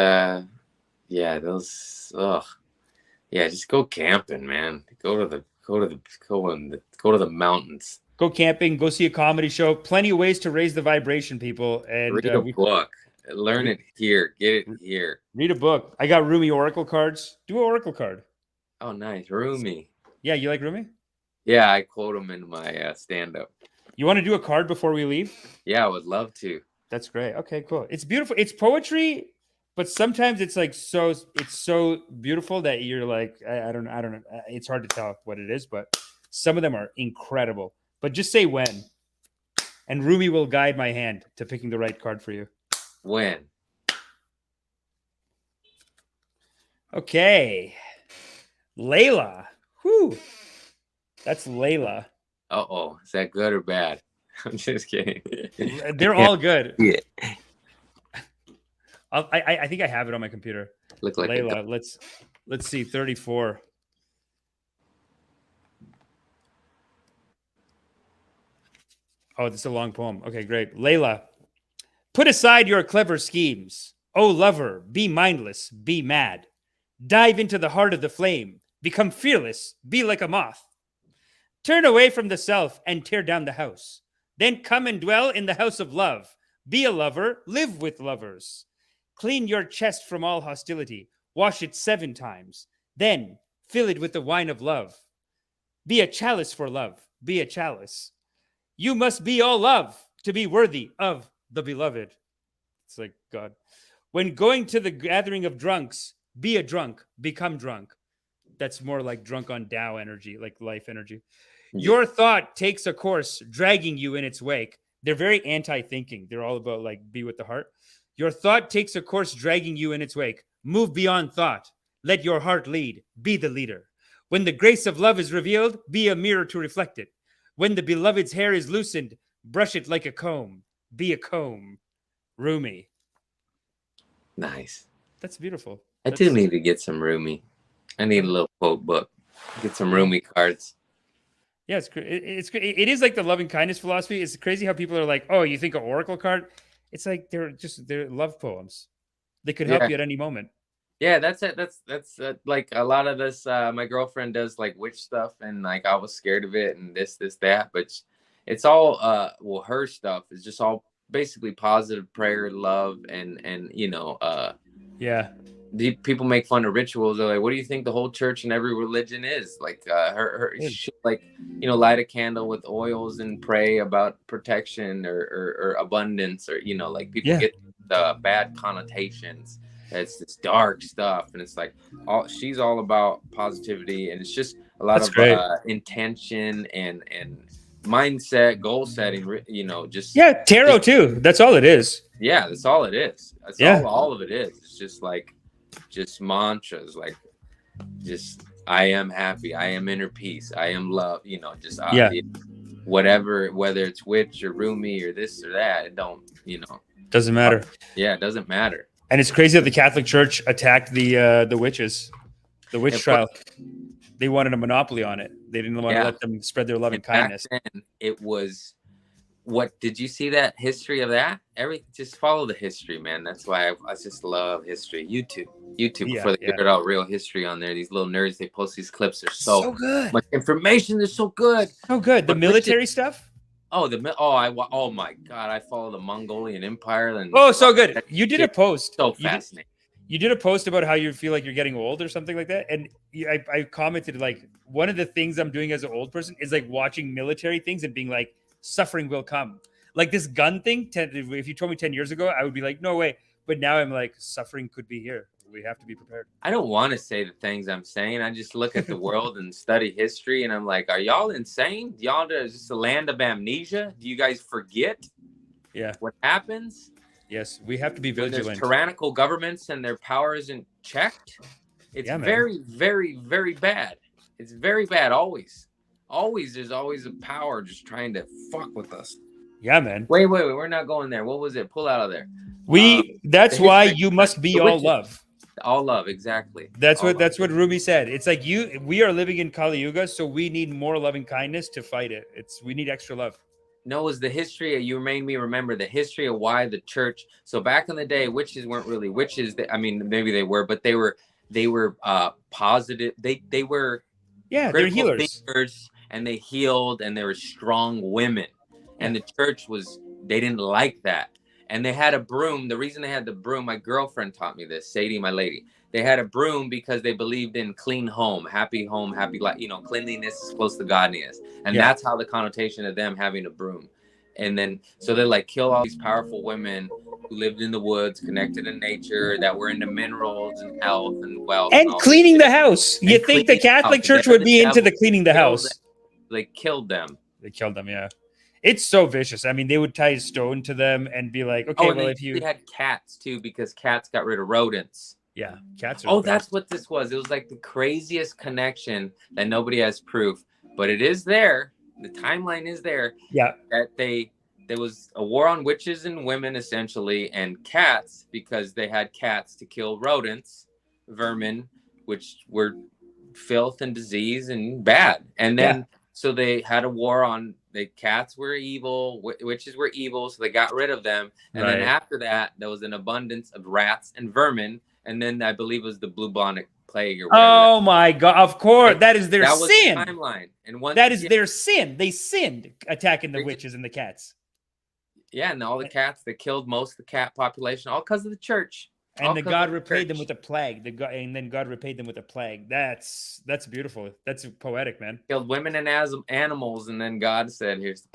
just go camping, man. Go to the mountains. Go camping. Go see a comedy show. Plenty of ways to raise the vibration, people. And read a book. Learn it here. Get it here. Read a book. I got Rumi Oracle cards. Do an Oracle card. Oh, nice. Rumi. Yeah, you like Rumi? Yeah, I quote him in my stand-up. You want to do a card before we leave? Yeah, I would love to. That's great. Okay, cool. It's beautiful. It's poetry, but sometimes it's like it's so beautiful that you're like, I don't know. It's hard to tell what it is, but some of them are incredible. But just say when. And Rumi will guide my hand to picking the right card for you. When? Okay. Layla. Whew. That's Layla. Uh-oh. Is that good or bad? I'm just kidding. They're all good. Yeah. I think I have it on my computer. Look like Layla. Let's see. 34. Oh, this is a long poem. Okay, great. Layla. Put aside your clever schemes. Oh, lover, be mindless, be mad. Dive into the heart of the flame. Become fearless, be like a moth. Turn away from the self and tear down the house. Then come and dwell in the house of love. Be a lover, live with lovers. Clean your chest from all hostility. Wash it 7 times. Then fill it with the wine of love. Be a chalice for love. Be a chalice. You must be all love to be worthy of the beloved. It's like God. When going to the gathering of drunks, be a drunk, become drunk. That's more like drunk on Tao energy, like life energy. Your thought takes a course, dragging you in its wake. They're very anti-thinking. They're all about like be with the heart. Your thought takes a course, dragging you in its wake. Move beyond thought. Let your heart lead. Be the leader. When the grace of love is revealed, be a mirror to reflect it. When the beloved's hair is loosened, brush it like a comb. Be a comb. Rumi. Nice. That's beautiful. I do need to get some Rumi. I need a little quote book. Get some Rumi cards. Yeah, it is like the loving kindness philosophy. It's crazy how people are like, oh, you think an oracle card? It's like they're love poems. They could help you at any moment. Yeah, that's it. That's like a lot of this. My girlfriend does like witch stuff, and like I was scared of it, and this, that. But it's all well, her stuff is just all basically positive prayer, love, and you know, yeah. People make fun of rituals. They're like, what do you think the whole church and every religion is? Like she, like, you know, light a candle with oils and pray about protection or abundance, or, you know, like people get the bad connotations. It's this dark stuff, and it's like she's all about positivity, and it's just a lot of intention and mindset, goal setting. You know, just tarot too. That's all it is. Yeah, that's all it is. That's all of it is. It's just like mantras, like just I am happy, I am inner peace, I am love, you know, just whatever, whether it's witch or Rumi or this or that, it don't, you know, doesn't matter. Yeah, it doesn't matter. And it's crazy that the Catholic Church attacked the witches, the witch trial. They wanted a monopoly on it. They didn't want to let them spread their loving kindness. Back then, it was what did you see that history of that? Just follow the history, man. That's why I just love history. YouTube before they figured out real history on there. These little nerds, they post these clips. They're so good. Much information. They're so good. So good. The military stuff. Oh my God! I follow the Mongolian Empire. And so good. You did a post. So fascinating. You did a post about how you feel like you're getting old or something like that, and I commented like one of the things I'm doing as an old person is like watching military things and being like, suffering will come. Like this gun thing, if you told me 10 years ago, I would be like, no way. But now I'm like, suffering could be here. We have to be prepared. I don't want to say the things I'm saying. I just look at the world and study history, and I'm like, are y'all insane? Y'all, is this a land of amnesia? Do you guys forget what happens? Yes, we have to be vigilant. When there's tyrannical governments and their power isn't checked, it's very, very, very bad. It's very bad always. There's always a power just trying to fuck with us. Yeah, man. Wait. We're not going there. What was it? Pull out of there. That's why you must be all love. All love, exactly. That's what Rumi said. It's like we are living in Kali Yuga, so we need more loving kindness to fight it. We need extra love. No, it was the history. You made me remember the history of why the church. So back in the day, witches weren't really witches. I mean, maybe they were, but they were positive. They were they're healers. And they healed, and they were strong women. And the church they didn't like that. And they had a broom. The reason they had the broom, my girlfriend taught me this, Sadie, my lady. They had a broom because they believed in clean home, happy life. You know, cleanliness is close to godliness. And that's how the connotation of them having a broom. And then, so they like kill all these powerful women who lived in the woods, connected to nature, that were into minerals and health and wealth. And cleaning the house. You think the Catholic Church would be into the cleaning the house? They killed them. Yeah. It's so vicious. I mean, they would tie a stone to them and be like, okay, well, if you... They had cats, too, because cats got rid of rodents. Yeah, cats are... That's what this was. It was like the craziest connection that nobody has proof. But it is there. The timeline is there. Yeah. That there was a war on witches and women, essentially, and cats, because they had cats to kill rodents, vermin, which were filth and disease and bad. And then... So they had a war on the cats were evil, witches were evil, so they got rid of them. And then after that, there was an abundance of rats and vermin. And then I believe it was the bubonic plague or whatever. Oh my God! Of course, that is their sin. Was the timeline, and that is their sin. They sinned attacking the witches and the cats. Yeah, and all the cats. They killed most of the cat population, all because of the church. And the come God to repaid them church. with a plague. And then God repaid them with a plague. That's beautiful. That's poetic, man. Killed women and animals, and then God said, "Here's."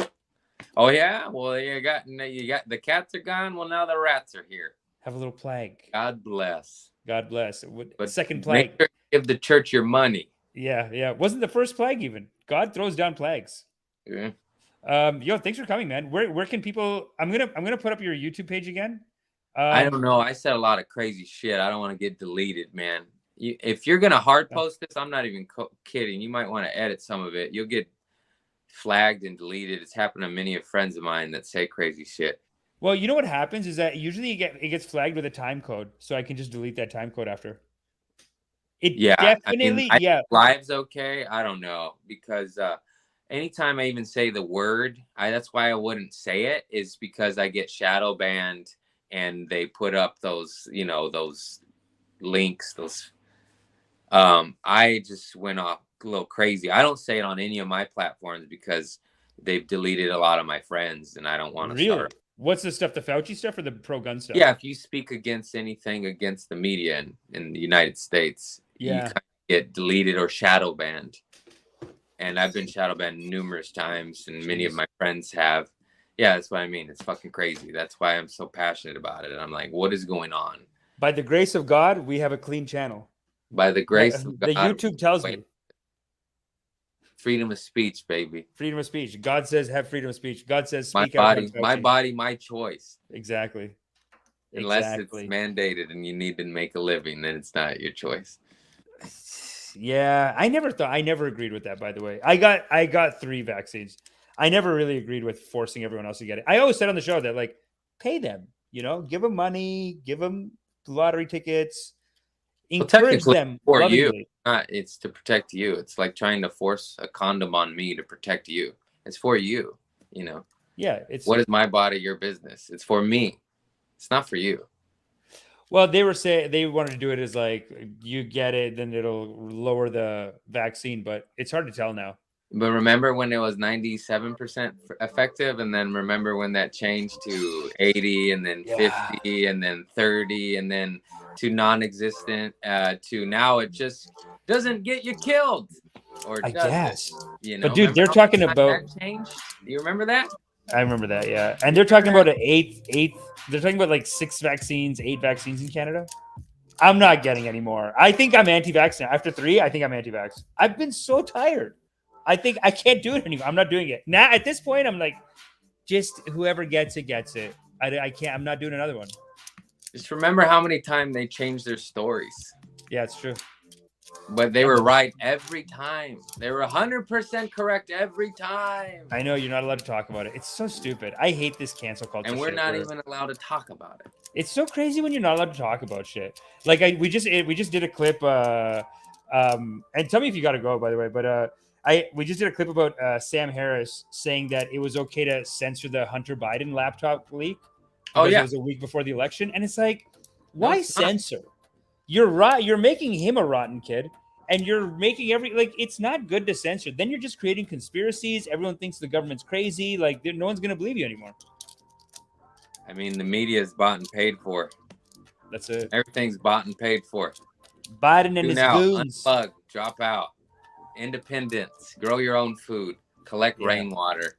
Oh yeah, well you got the cats are gone. Well, now the rats are here. Have a little plague. God bless. God bless. But Second make plague. sure you give the church your money. Yeah. Wasn't the first plague even? God throws down plagues. Yeah. Yo, thanks for coming, man. Where can people? I'm gonna put up your YouTube page again. I don't know. I said a lot of crazy shit. I don't want to get deleted, man. If you're gonna hard post this, I'm not even kidding. You might want to edit some of it. You'll get flagged and deleted. It's happened to many of friends of mine that say crazy shit. Well, you know what happens is that usually it gets flagged with a time code, so I can just delete that time code after. Definitely, yeah. Live's okay. I don't know, because anytime I even say the word, that's why I wouldn't say it, is because I get shadow banned and they put up those, those links, those. I just went off a little crazy. I don't say it on any of my platforms because they've deleted a lot of my friends, and I don't want to start. What's the stuff? The Fauci stuff or the pro-gun stuff? Yeah, if you speak against anything against the media in the United States, you kind of get deleted or shadow banned. And I've been shadow banned numerous times, and many of my friends have. Yeah, that's what I mean. It's fucking crazy. That's why I'm so passionate about it. And I'm like, what is going on? By the grace of God, we have a clean channel. By the grace of God. The YouTube tells me. Freedom of speech, baby. Freedom of speech. God says have freedom of speech. God says speak out. My body, my choice. Exactly. Unless it's mandated and you need to make a living, then it's not your choice. Yeah, I never agreed with that, by the way. I got 3 vaccines. I never really agreed with forcing everyone else to get it. I always said on the show that, like, pay them, give them money, give them lottery tickets, encourage them for lovingly. You. It's to protect you. It's like trying to force a condom on me to protect you. It's for you, Yeah. What is my body, your business? It's for me. It's not for you. Well, they were saying they wanted to do it as like, you get it, then it'll lower the vaccine, but it's hard to tell now. But remember when it was 97% effective, and then remember when that changed to 80, and then 50, and then 30, and then to non-existent, to now it just doesn't get you killed, or I guess. But dude, they're talking about that change. Do you remember that? I remember that, yeah. And they're talking about an eighth. They're talking about like 6 vaccines, 8 vaccines in Canada. I'm not getting any more. I think I'm anti-vax now. After 3, I think I'm anti-vax. I've been so tired. I think I can't do it anymore. I'm not doing it. Now, at this point, I'm like, just whoever gets it, gets it. I can't. I'm not doing another one. Just remember how many times they changed their stories. Yeah, it's true. But they were right every time. They were 100% correct every time. I know you're not allowed to talk about it. It's so stupid. I hate this cancel culture. And we're not even allowed to talk about it. It's so crazy when you're not allowed to talk about shit. Like we just did a clip. And tell me if you got to go, by the way. But we just did a clip about Sam Harris saying that it was okay to censor the Hunter Biden laptop leak. Oh yeah, it was a week before the election, and it's like, why censor? You're right. You're making him a rotten kid, and you're making it's not good to censor. Then you're just creating conspiracies. Everyone thinks the government's crazy. Like, no one's gonna believe you anymore. I mean, the media is bought and paid for. That's it. Everything's bought and paid for. Biden and his goons. Unplug, drop out. Independence. Grow your own food. Collect rainwater.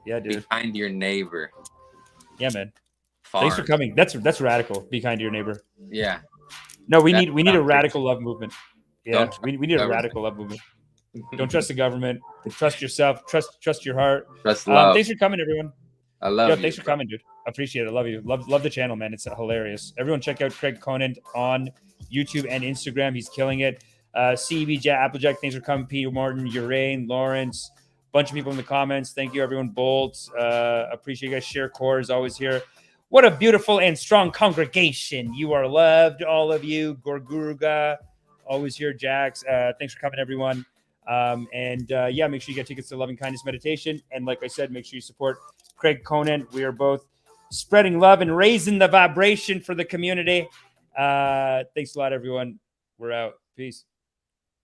Yeah, dude. Be kind to your neighbor. Yeah, man. Farm. Thanks for coming. That's radical. Be kind to your neighbor. Yeah. No, we need a radical love movement. Yeah, we need a radical love movement. Don't trust the government. Trust yourself. Trust your heart. Trust love. Thanks for coming, everyone. I love you. Thanks for coming, dude. Appreciate it. I love you. Love the channel, man. It's hilarious. Everyone check out Craig Conant on YouTube and Instagram. He's killing it. CB Applejack, thanks for coming. Peter Martin, Urain, Lawrence, bunch of people in the comments. Thank you, everyone. Bolt, appreciate you guys. Share Core is always here. What a beautiful and strong congregation. You are loved, all of you. Gorguruga, always here. Jax, thanks for coming, everyone. Make sure you get tickets to Loving Kindness Meditation. And like I said, make sure you support Craig Conant. We are both spreading love and raising the vibration for the community. Thanks a lot, everyone. We're out. Peace.